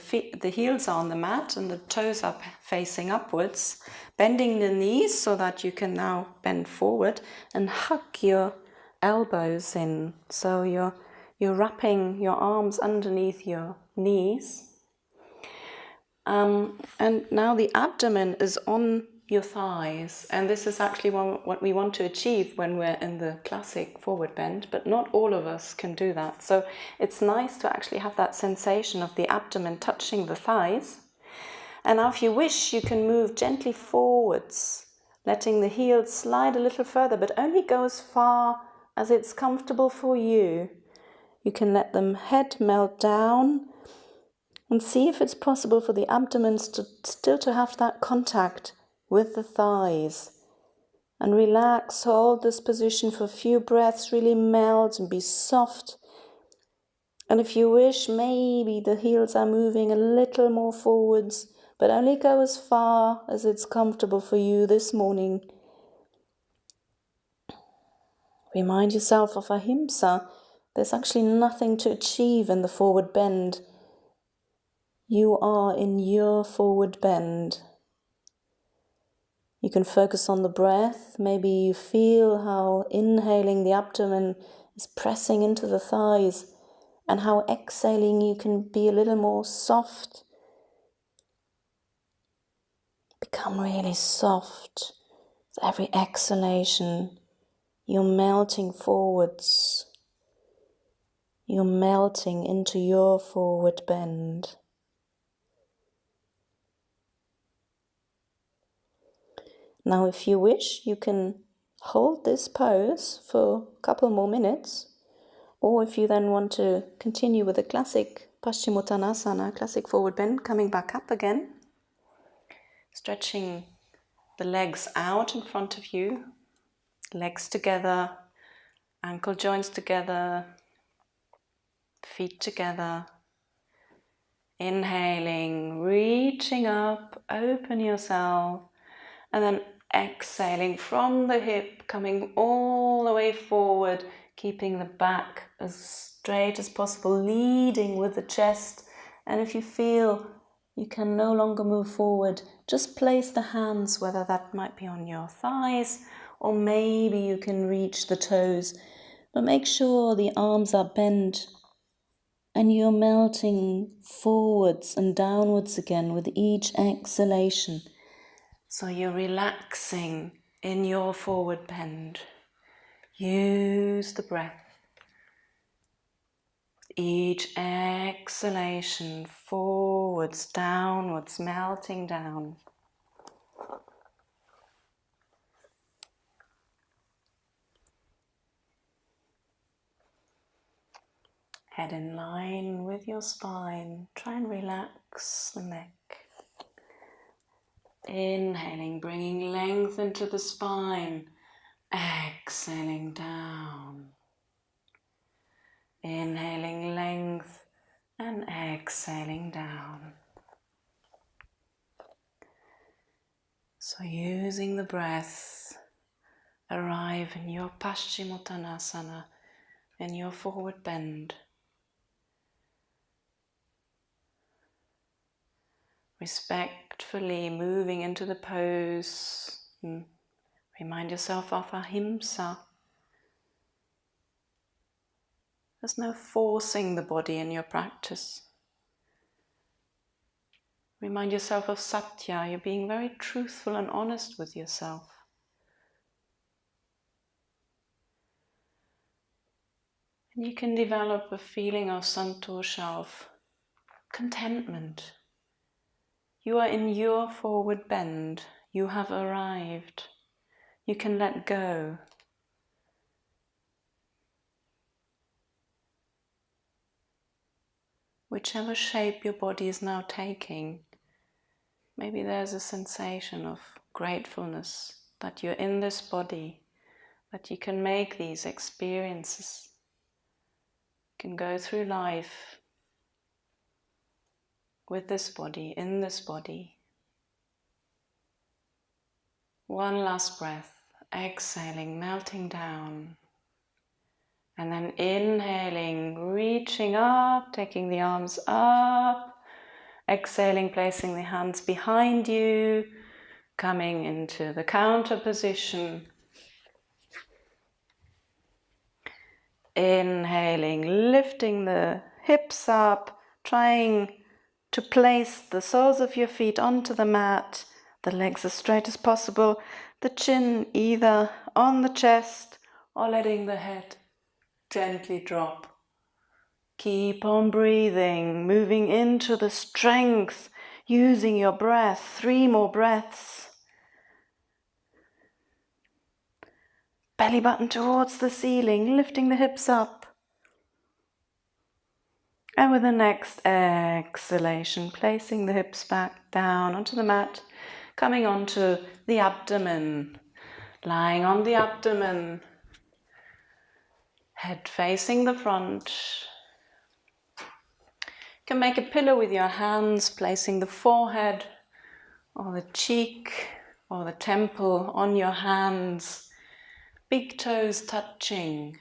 heels are on the mat and the toes are facing upwards, bending the knees so that you can now bend forward and hug your elbows in. So you're wrapping your arms underneath your knees. And now the abdomen is on your thighs, and this is actually what we want to achieve when we're in the classic forward bend, but not all of us can do that. So it's nice to actually have that sensation of the abdomen touching the thighs. And now if you wish, you can move gently forwards, letting the heels slide a little further, but only go as far as it's comfortable for you. You can let them head melt down, and see if it's possible for the abdomen still to have that contact with the thighs. And relax, hold this position for a few breaths, really melt and be soft. And if you wish, maybe the heels are moving a little more forwards, but only go as far as it's comfortable for you this morning. Remind yourself of ahimsa. There's actually nothing to achieve in the forward bend. You are in your forward bend. You can focus on the breath. Maybe you feel how inhaling the abdomen is pressing into the thighs, and how exhaling you can be a little more soft. Become really soft. With every exhalation, you're melting forwards. You're melting into your forward bend. Now, if you wish, you can hold this pose for a couple more minutes, or if you then want to continue with the classic Paschimottanasana, classic forward bend, coming back up again, stretching the legs out in front of you, legs together, ankle joints together, feet together. Inhaling, reaching up, open yourself, and then exhaling from the hip, coming all the way forward, keeping the back as straight as possible, leading with the chest. And if you feel you can no longer move forward, just place the hands, whether that might be on your thighs, or maybe you can reach the toes. But make sure the arms are bent and you're melting forwards and downwards again with each exhalation. So you're relaxing in your forward bend. Use the breath. With each exhalation, forwards, downwards, melting down. Head in line with your spine. Try and relax the neck. Inhaling, bringing length into the spine. Exhaling down. Inhaling length and exhaling down. So using the breath, arrive in your Paschimottanasana, in your forward bend. Respectfully moving into the pose. Remind yourself of ahimsa. There's no forcing the body in your practice. Remind yourself of satya. You're being very truthful and honest with yourself. And you can develop a feeling of santosha, of contentment. You are in your forward bend. You have arrived. You can let go. Whichever shape your body is now taking, maybe there's a sensation of gratefulness that you're in this body, that you can make these experiences, you can go through life with this body, in this body. One last breath, exhaling, melting down. And then inhaling, reaching up, taking the arms up. Exhaling, placing the hands behind you, coming into the counter position. Inhaling, lifting the hips up, trying to place the soles of your feet onto the mat, the legs as straight as possible, the chin either on the chest or letting the head gently drop. Keep on breathing, moving into the strength, using your breath. 3 more breaths. Belly button towards the ceiling, lifting the hips up. And with the next exhalation, placing the hips back down onto the mat, coming onto the abdomen, lying on the abdomen, head facing the front. You can make a pillow with your hands, placing the forehead or the cheek or the temple on your hands, big toes touching.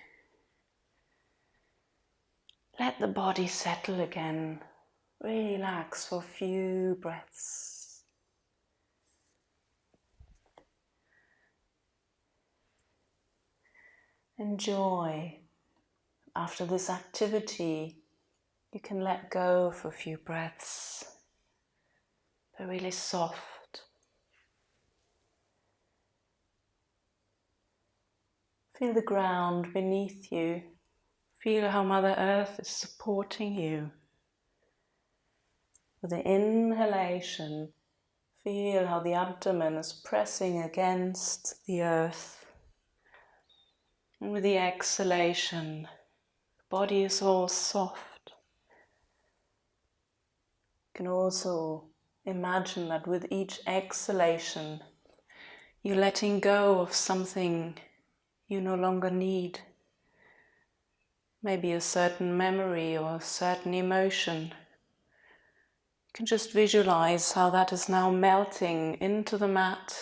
Let the body settle again. Relax for a few breaths. Enjoy. After this activity, you can let go for a few breaths. They're really soft. Feel the ground beneath you. Feel how Mother Earth is supporting you. With the inhalation, feel how the abdomen is pressing against the earth. And with the exhalation, the body is all soft. You can also imagine that with each exhalation, you're letting go of something you no longer need. Maybe a certain memory or a certain emotion. You can just visualize how that is now melting into the mat,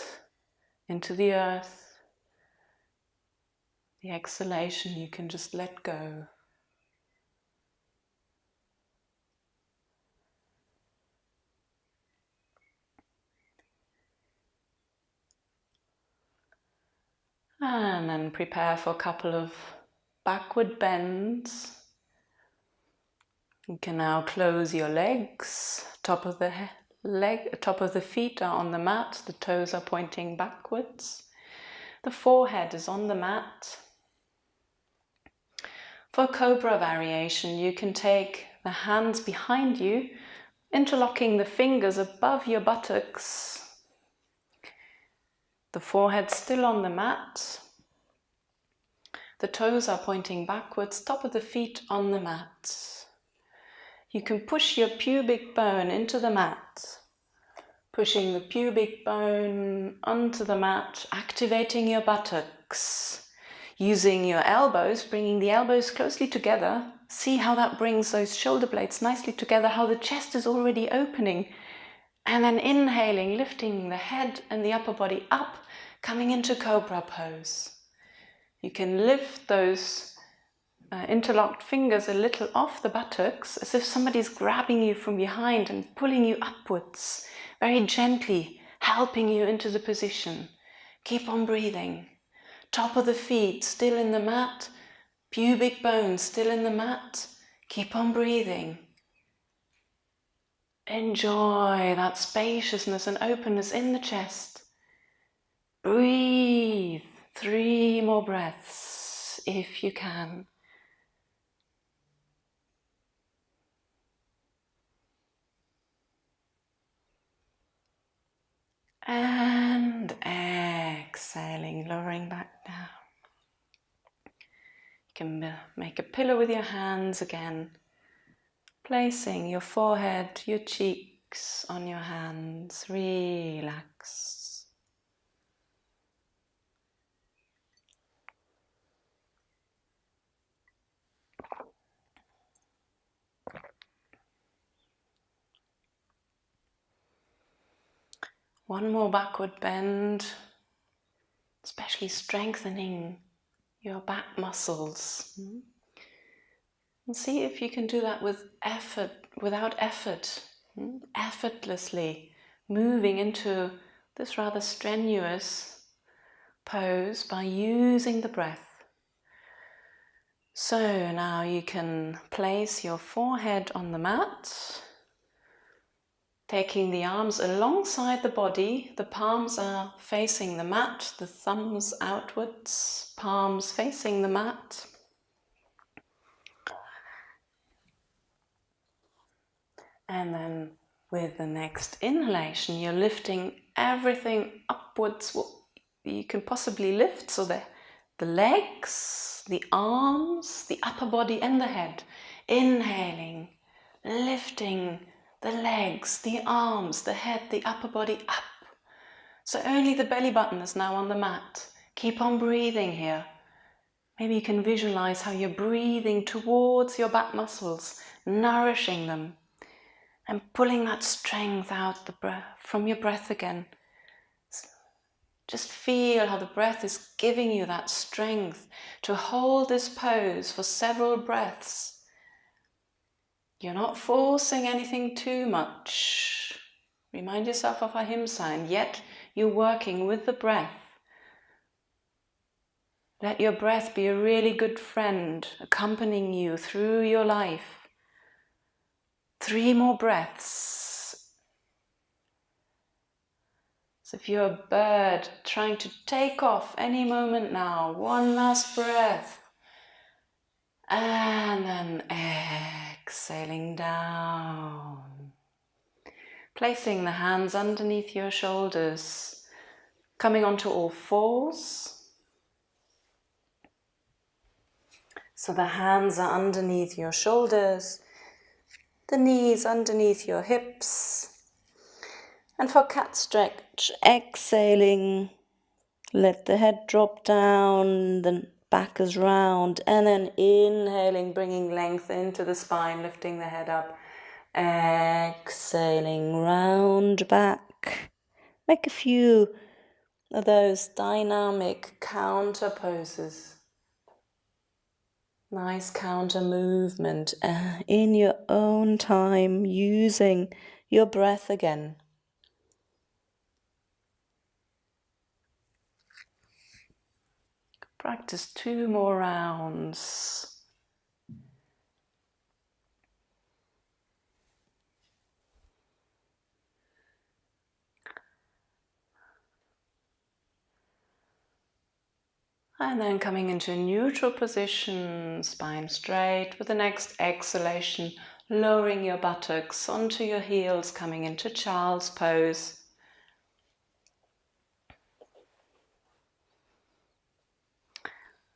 into the earth. The exhalation, you can just let go. And then prepare for a couple of backward bends. You can now close your legs. Top of the feet are on the mat. The toes are pointing backwards. The forehead is on the mat. For cobra variation, you can take the hands behind you, interlocking the fingers above your buttocks. The forehead still on the mat. The toes are pointing backwards, top of the feet on the mat. You can push your pubic bone into the mat, pushing the pubic bone onto the mat, activating your buttocks, using your elbows, bringing the elbows closely together. See how that brings those shoulder blades nicely together, how the chest is already opening. And then inhaling, lifting the head and the upper body up, coming into Cobra pose. You can lift those interlocked fingers a little off the buttocks, as if somebody's grabbing you from behind and pulling you upwards, very gently, helping you into the position. Keep on breathing. Top of the feet still in the mat, pubic bone still in the mat. Keep on breathing. Enjoy that spaciousness and openness in the chest. Breathe. 3 more breaths if you can. And exhaling, lowering back down. You can make a pillow with your hands again, placing your forehead, your cheeks on your hands. Relax. One more backward bend, especially strengthening your back muscles. And see if you can do that with effort, without effort, effortlessly moving into this rather strenuous pose by using the breath. So now you can place your forehead on the mat, taking the arms alongside the body. The palms are facing the mat, the thumbs outwards, palms facing the mat. And then with the next inhalation, you're lifting everything upwards what you can possibly lift. So the legs, the arms, the upper body and the head. Inhaling, lifting the legs, the arms, the head, the upper body up. So only the belly button is now on the mat. Keep on breathing here. Maybe you can visualize how you're breathing towards your back muscles, nourishing them. And pulling that strength out from your breath again. Just feel how the breath is giving you that strength to hold this pose for several breaths. You're not forcing anything too much. Remind yourself of ahimsa, and yet you're working with the breath. Let your breath be a really good friend, accompanying you through your life. 3 more breaths. So if you're a bird trying to take off any moment now, one last breath. And then exhaling down. Placing the hands underneath your shoulders, coming onto all fours. So the hands are underneath your shoulders, the knees underneath your hips. And for cat stretch, exhaling, let the head drop down, the back is round, and then inhaling, bringing length into the spine, lifting the head up. Exhaling, round back. Make a few of those dynamic counter poses. Nice counter movement in your own time, using your breath again. Practice 2 more rounds. And then coming into a neutral position, spine straight. With the next exhalation, lowering your buttocks onto your heels, coming into child's pose.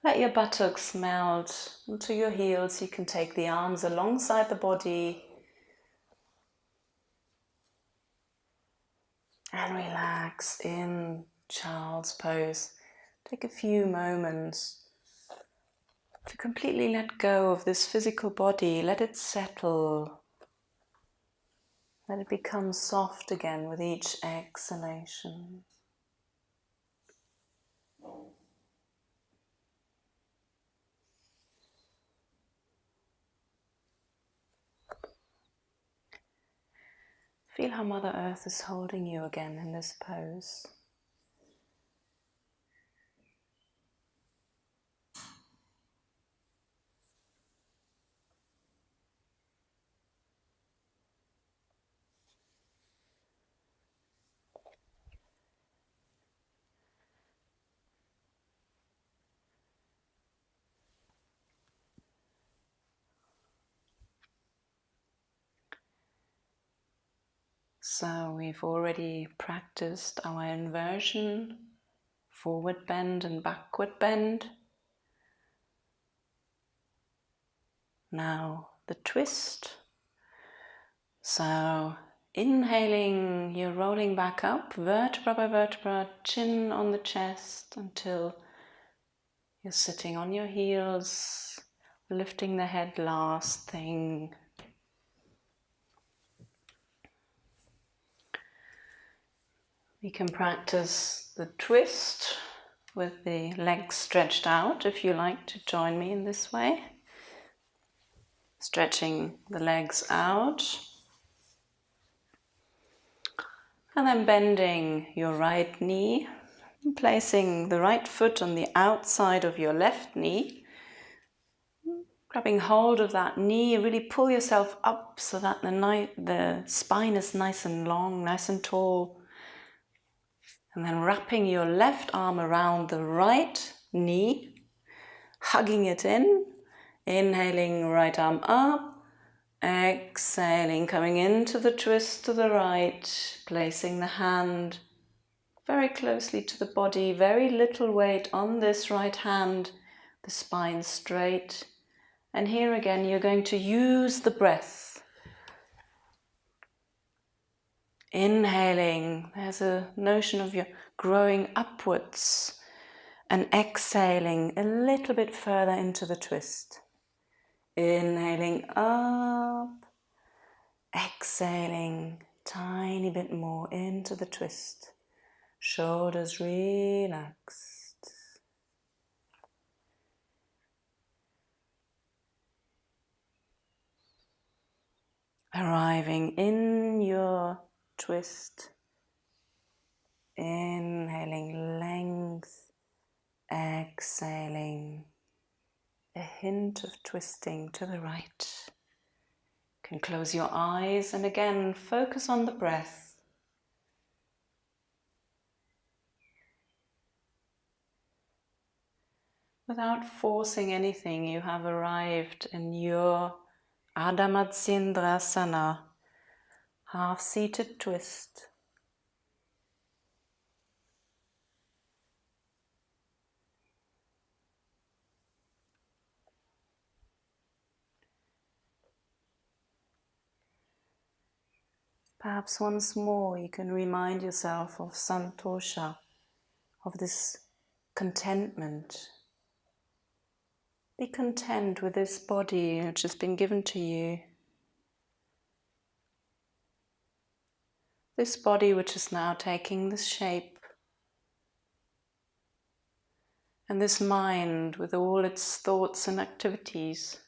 Let your buttocks melt onto your heels. You can take the arms alongside the body. And relax in child's pose. Take a few moments to completely let go of this physical body. Let it settle. Let it become soft again with each exhalation. Feel how Mother Earth is holding you again in this pose. So we've already practiced our inversion, forward bend and backward bend. Now the twist. So inhaling, you're rolling back up, vertebra by vertebra, chin on the chest until you're sitting on your heels, lifting the head last thing. We can practice the twist with the legs stretched out if you like to join me in this way. Stretching the legs out. And then bending your right knee, placing the right foot on the outside of your left knee. Grabbing hold of that knee, really pull yourself up so that the spine is nice and long, nice and tall. And then wrapping your left arm around the right knee, hugging it in. Inhaling, right arm up. Exhaling, coming into the twist to the right, placing the hand very closely to the body, very little weight on this right hand, the spine straight. And here again, you're going to use the breath. Inhaling, there's a notion of you growing upwards, and exhaling a little bit further into the twist. Inhaling up, exhaling tiny bit more into the twist. Shoulders relaxed. Arriving in your twist. Inhaling length, exhaling a hint of twisting to the right. You can close your eyes and again focus on the breath. Without forcing anything, you have arrived in your Ardha Matsyendrasana, half-seated twist. Perhaps once more you can remind yourself of santosha, of this contentment. Be content with this body which has been given to you. This body which is now taking this shape. And this mind with all its thoughts and activities.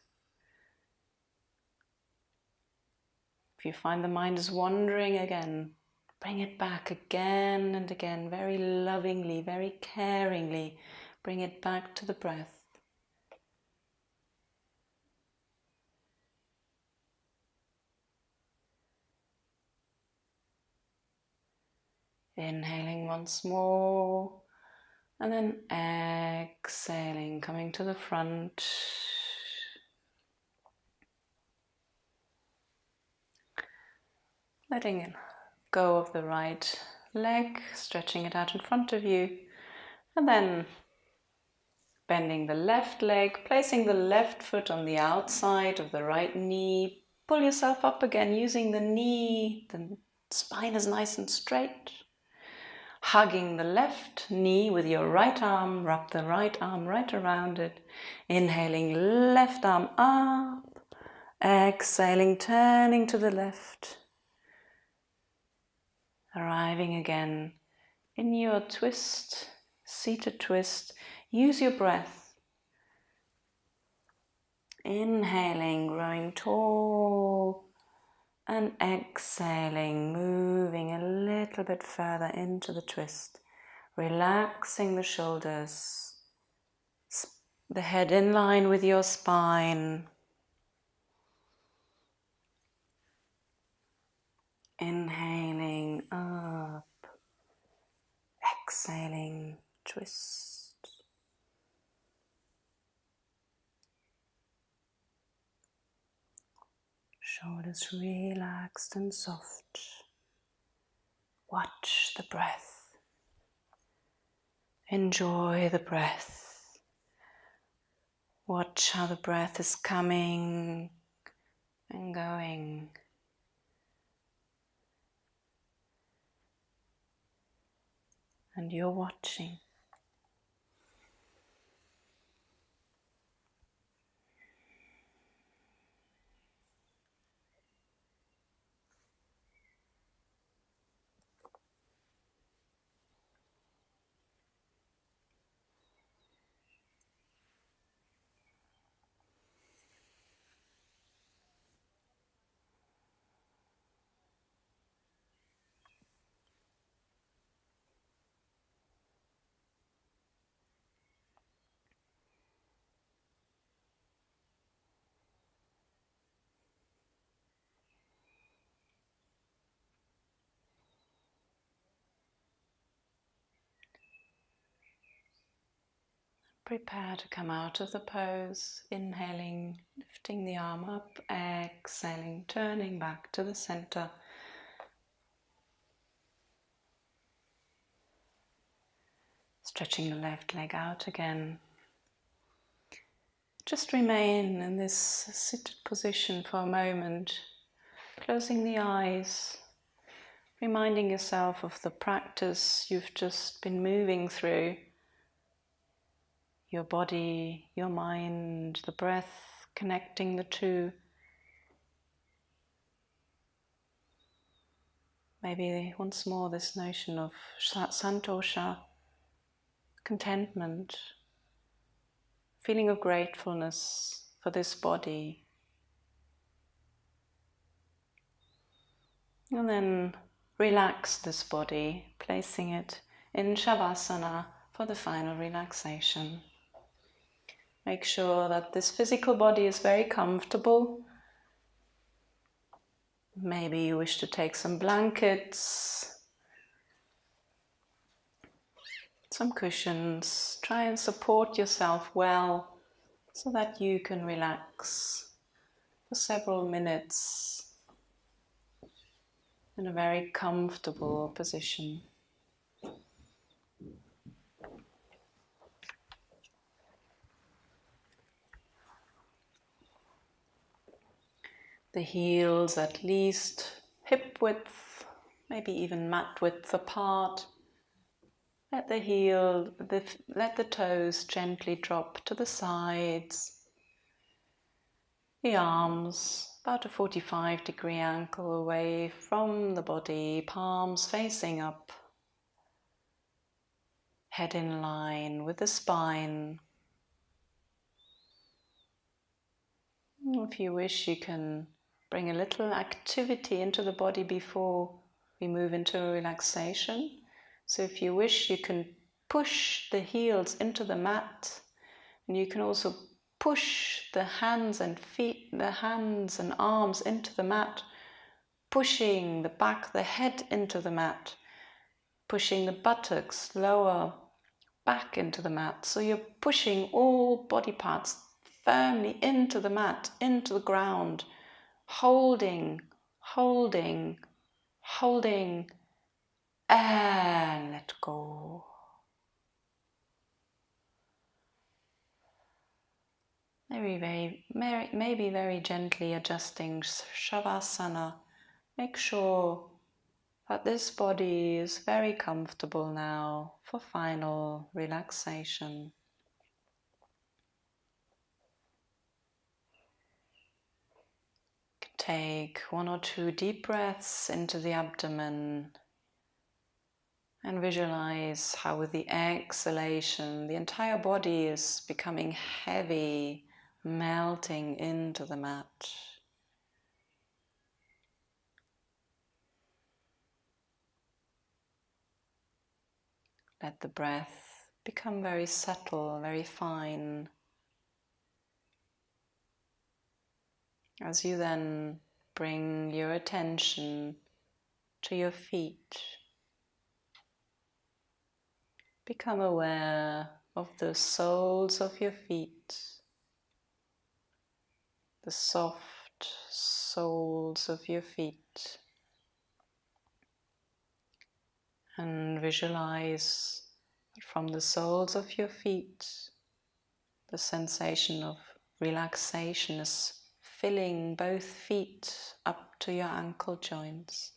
If you find the mind is wandering again, bring it back again and again, very lovingly, very caringly. Bring it back to the breath. Inhaling once more, and then exhaling, coming to the front. Letting go of the right leg, stretching it out in front of you, and then bending the left leg, placing the left foot on the outside of the right knee. Pull yourself up again using the knee, the spine is nice and straight. Hugging the left knee with your right arm, wrap the right arm right around it. Inhaling, left arm up. Exhaling, turning to the left. Arriving again in your twist, seated twist. Use your breath. Inhaling, growing tall. And exhaling, moving a little bit further into the twist. Relaxing the shoulders. The head in line with your spine. Inhaling up. Exhaling, twist. Shoulders relaxed and soft. Watch the breath. Enjoy the breath. Watch how the breath is coming and going. And you're watching. prepare to come out of the pose, inhaling, lifting the arm up, exhaling, turning back to the center. Stretching the left leg out again. Just remain in this seated position for a moment, closing the eyes, reminding yourself of the practice you've just been moving through. Your body, your mind, the breath, connecting the two. Maybe once more this notion of santosha, contentment, feeling of gratefulness for this body. And then relax this body, placing it in Shavasana for the final relaxation. Make sure that this physical body is very comfortable. Maybe you wish to take some blankets, some cushions. Try and support yourself well so that you can relax for several minutes in a very comfortable position. The heels at least hip width, maybe even mat width apart. Let the toes gently drop to the sides. The arms about a 45-degree angle away from the body, palms facing up. Head in line with the spine. If you wish, you can bring a little activity into the body before we move into relaxation. So if you wish, you can push the heels into the mat, and you can also push the hands and feet, the hands and arms into the mat, pushing the back, the head into the mat, pushing the buttocks, lower back into the mat. So you're pushing all body parts firmly into the mat, into the ground, holding, holding, holding, and let go. Maybe very gently adjusting Shavasana. Make sure that this body is very comfortable now for final relaxation. Take 1 or 2 deep breaths into the abdomen and visualize how with the exhalation the entire body is becoming heavy, melting into the mat. Let the breath become very subtle, very fine. As you then bring your attention to your feet, become aware of the soles of your feet, the soft soles of your feet, and visualize that from the soles of your feet, the sensation of relaxation is filling both feet up to your ankle joints.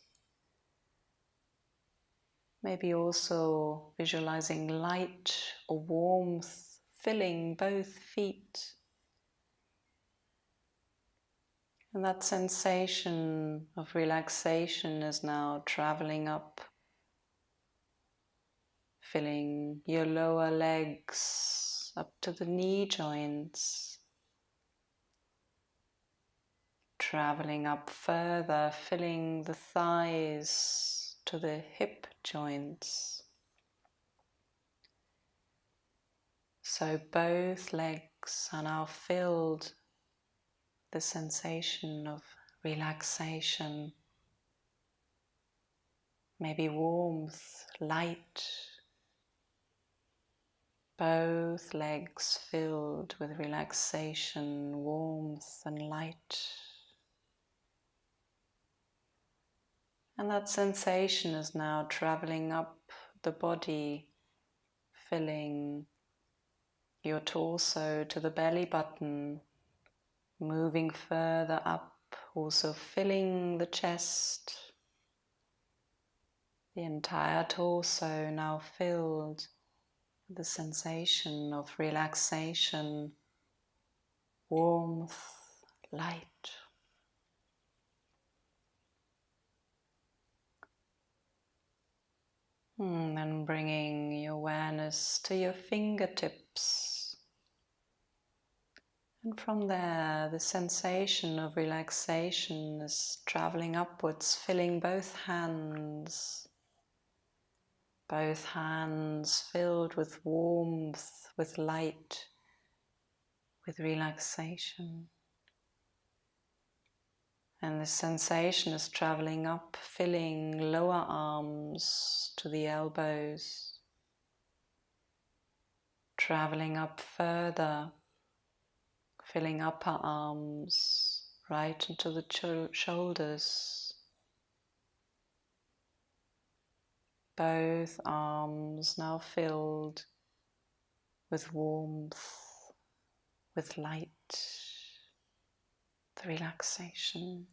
Maybe also visualizing light or warmth filling both feet. And that sensation of relaxation is now traveling up, filling your lower legs up to the knee joints, traveling up further, filling the thighs to the hip joints. So both legs are now filled with the sensation of relaxation, maybe warmth, light. Both legs filled with relaxation, warmth and light. And that sensation is now traveling up the body, filling your torso to the belly button, moving further up, also filling the chest. The entire torso now filled with the sensation of relaxation, warmth, light. And bringing your awareness to your fingertips. And from there, the sensation of relaxation is traveling upwards, filling both hands. Both hands filled with warmth, with light, with relaxation. And this sensation is traveling up, filling lower arms to the elbows, traveling up further, filling upper arms right into the shoulders. Both arms now filled with warmth, with light, with relaxation.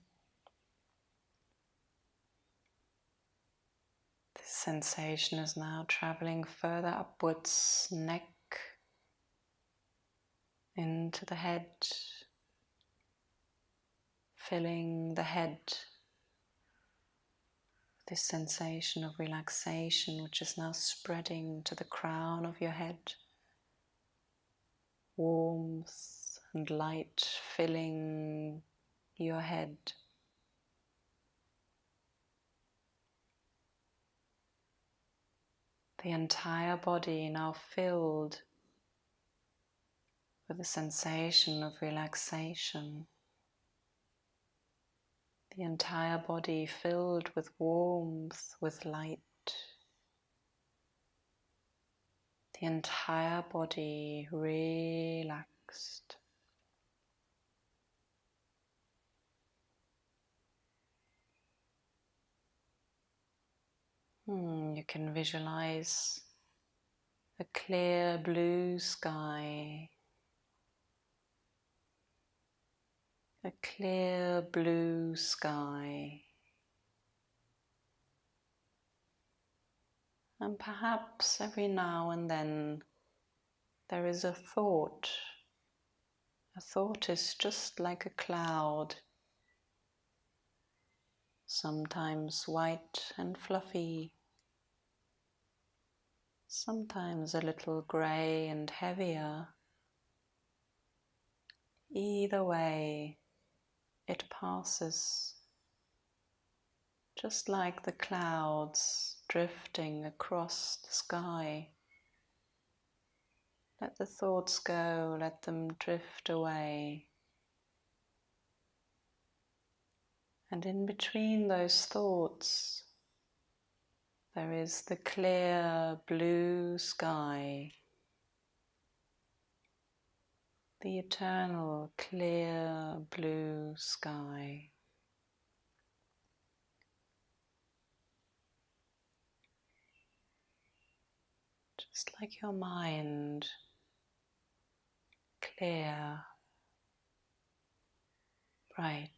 This sensation is now traveling further upwards, neck, into the head, filling the head. This sensation of relaxation which is now spreading to the crown of your head. Warmth and light filling your head. The entire body now filled with the sensation of relaxation. The entire body filled with warmth, with light. The entire body relaxed. You can visualize a clear blue sky. A clear blue sky. And perhaps every now and then there is a thought. A thought is just like a cloud, sometimes white and fluffy, sometimes a little grey and heavier. Either way, it passes, just like the clouds drifting across the sky. Let the thoughts go, let them drift away. And in between those thoughts, there is the clear blue sky, the eternal clear blue sky. Just like your mind, clear, bright.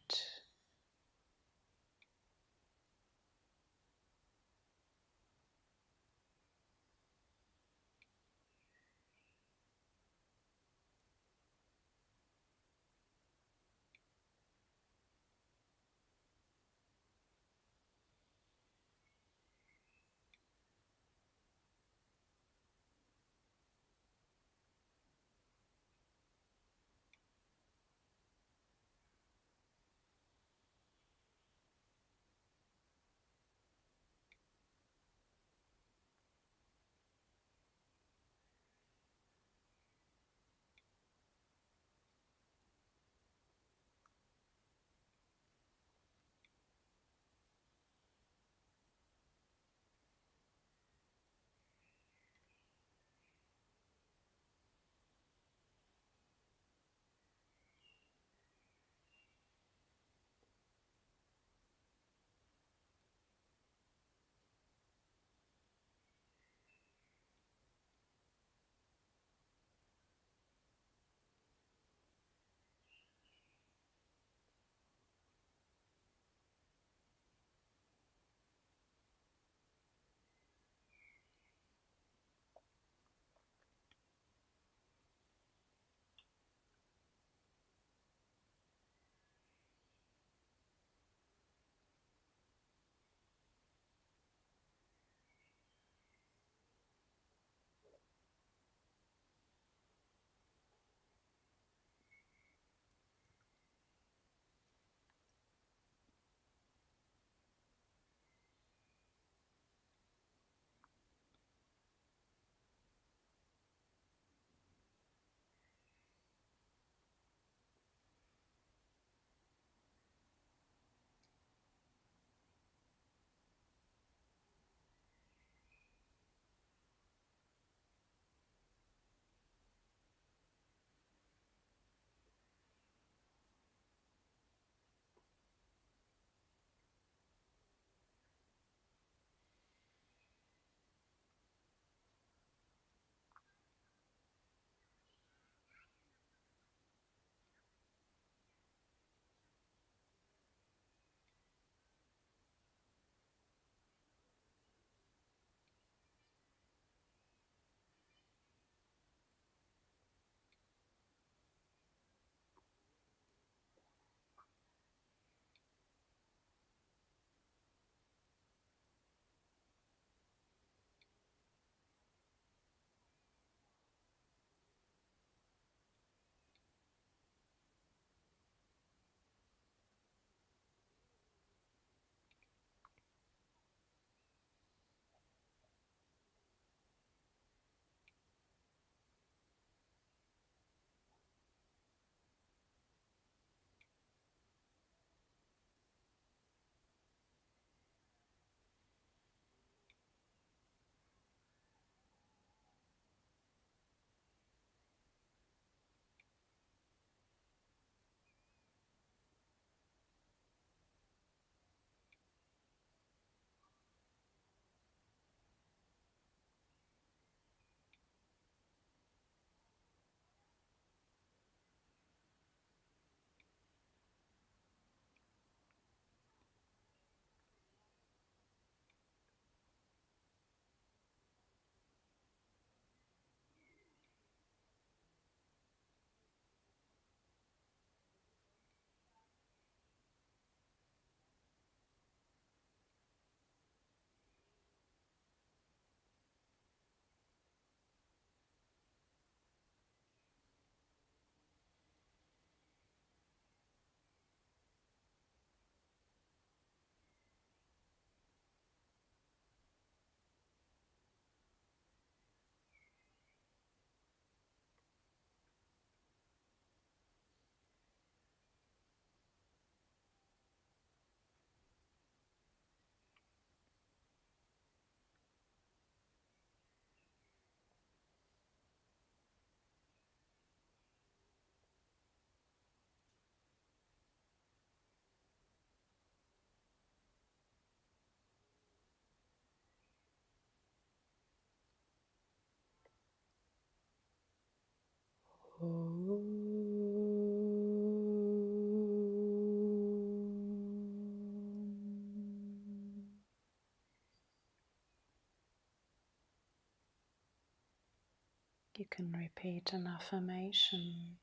You can repeat an affirmation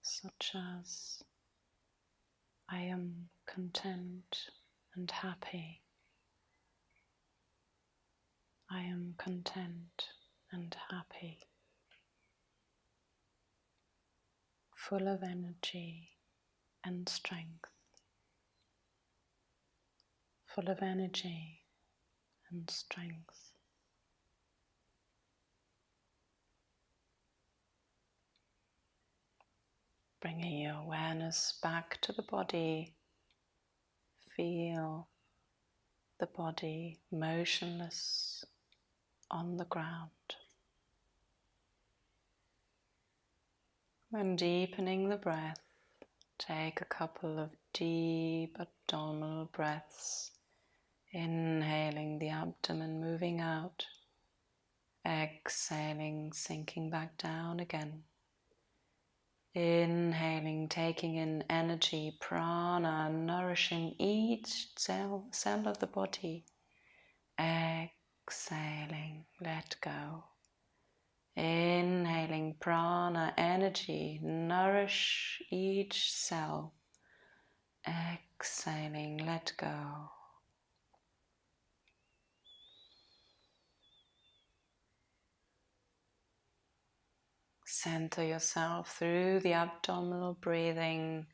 such as, I am content and happy. I am content and happy. Full of energy and strength. Full of energy and strength. Bringing your awareness back to the body. Feel the body motionless on the ground. When deepening the breath, take a couple of deep abdominal breaths, inhaling the abdomen, moving out, exhaling, sinking back down again. Inhaling, taking in energy, prana, nourishing each cell of the body. Exhaling, let go. Inhaling, prana, energy, nourish each cell. Exhaling, let go. Center yourself through the abdominal breathing,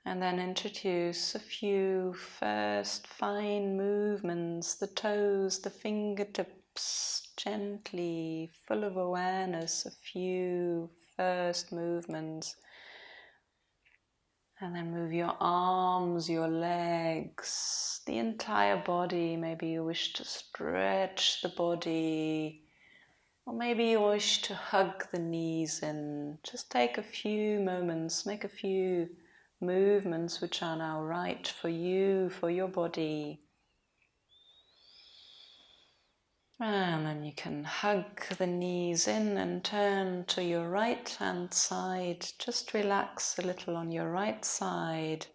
and then introduce a few first fine movements, the toes, the fingertips, gently, full of awareness, a few first movements. And then move your arms, your legs, the entire body. Maybe you wish to stretch the body, or maybe you wish to hug the knees in. Just take a few moments, make a few movements which are now right for you, for your body. And then you can hug the knees in and turn to your right hand side. Just relax a little on your right side.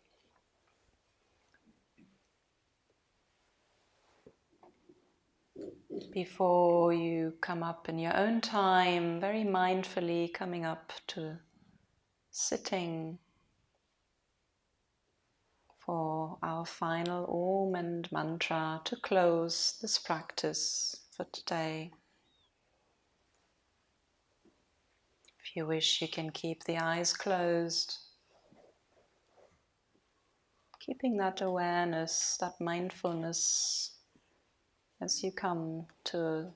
Before you come up in your own time, very mindfully coming up to sitting for our final Om and mantra to close this practice for today. If you wish, you can keep the eyes closed, keeping that awareness, that mindfulness as you come to a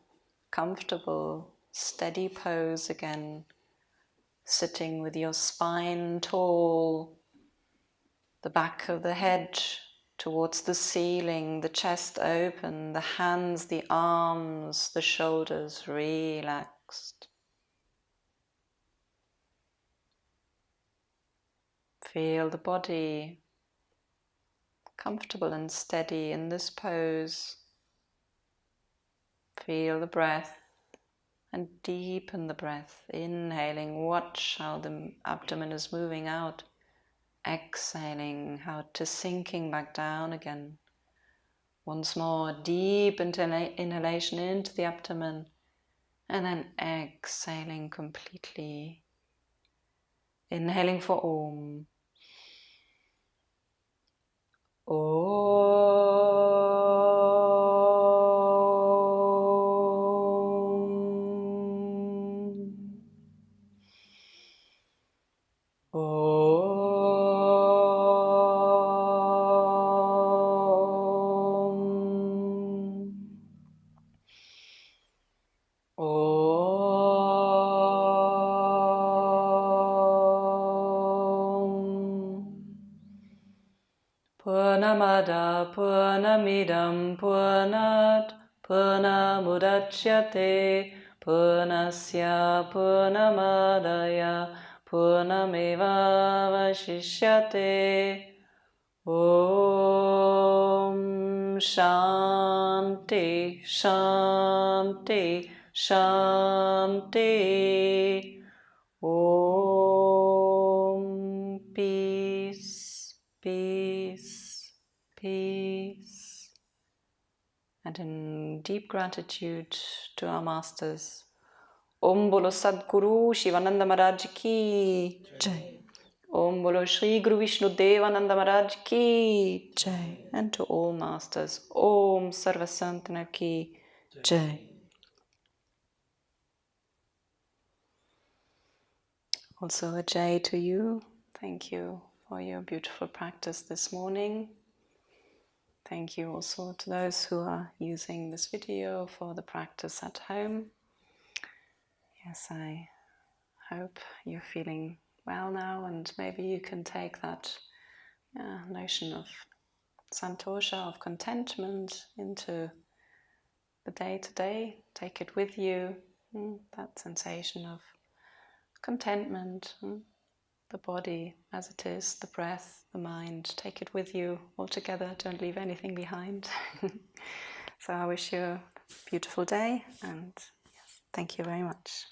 comfortable, steady pose again, sitting with your spine tall, the back of the head towards the ceiling, the chest open, the hands, the arms, the shoulders relaxed. Feel the body comfortable and steady in this pose. Feel the breath and deepen the breath. Inhaling, watch how the abdomen is moving out. Exhaling, how it is sinking back down again. Once more, deep inhalation into the abdomen, and then exhaling completely. Inhaling for Om. Purnamada Purnamidam Purnat Purnamudachyate Purnasya Purnamadaya Purnameva Vashishyate. Om Shanti Shanti Shanti. Om. Peace, peace, peace. And in deep gratitude to our masters, Om Bolo Sadguru Shivananda Maharaj Ki Jai. Om Bolo Shri Guru Vishnu Devananda Maharaj Ki Jai. And to all masters, Om Sarva Santana Ki Jai. Also a Jai to you. Thank you for your beautiful practice this morning. Thank you also to those who are using this video for the practice at home. Yes, I hope you're feeling well now, and maybe you can take that notion of santosha, of contentment, into the day-to-day. Take it with you, that sensation of contentment, the body as it is, the breath, the mind. Take it with you all together. Don't leave anything behind. So I wish you a beautiful day, and yes, thank you very much.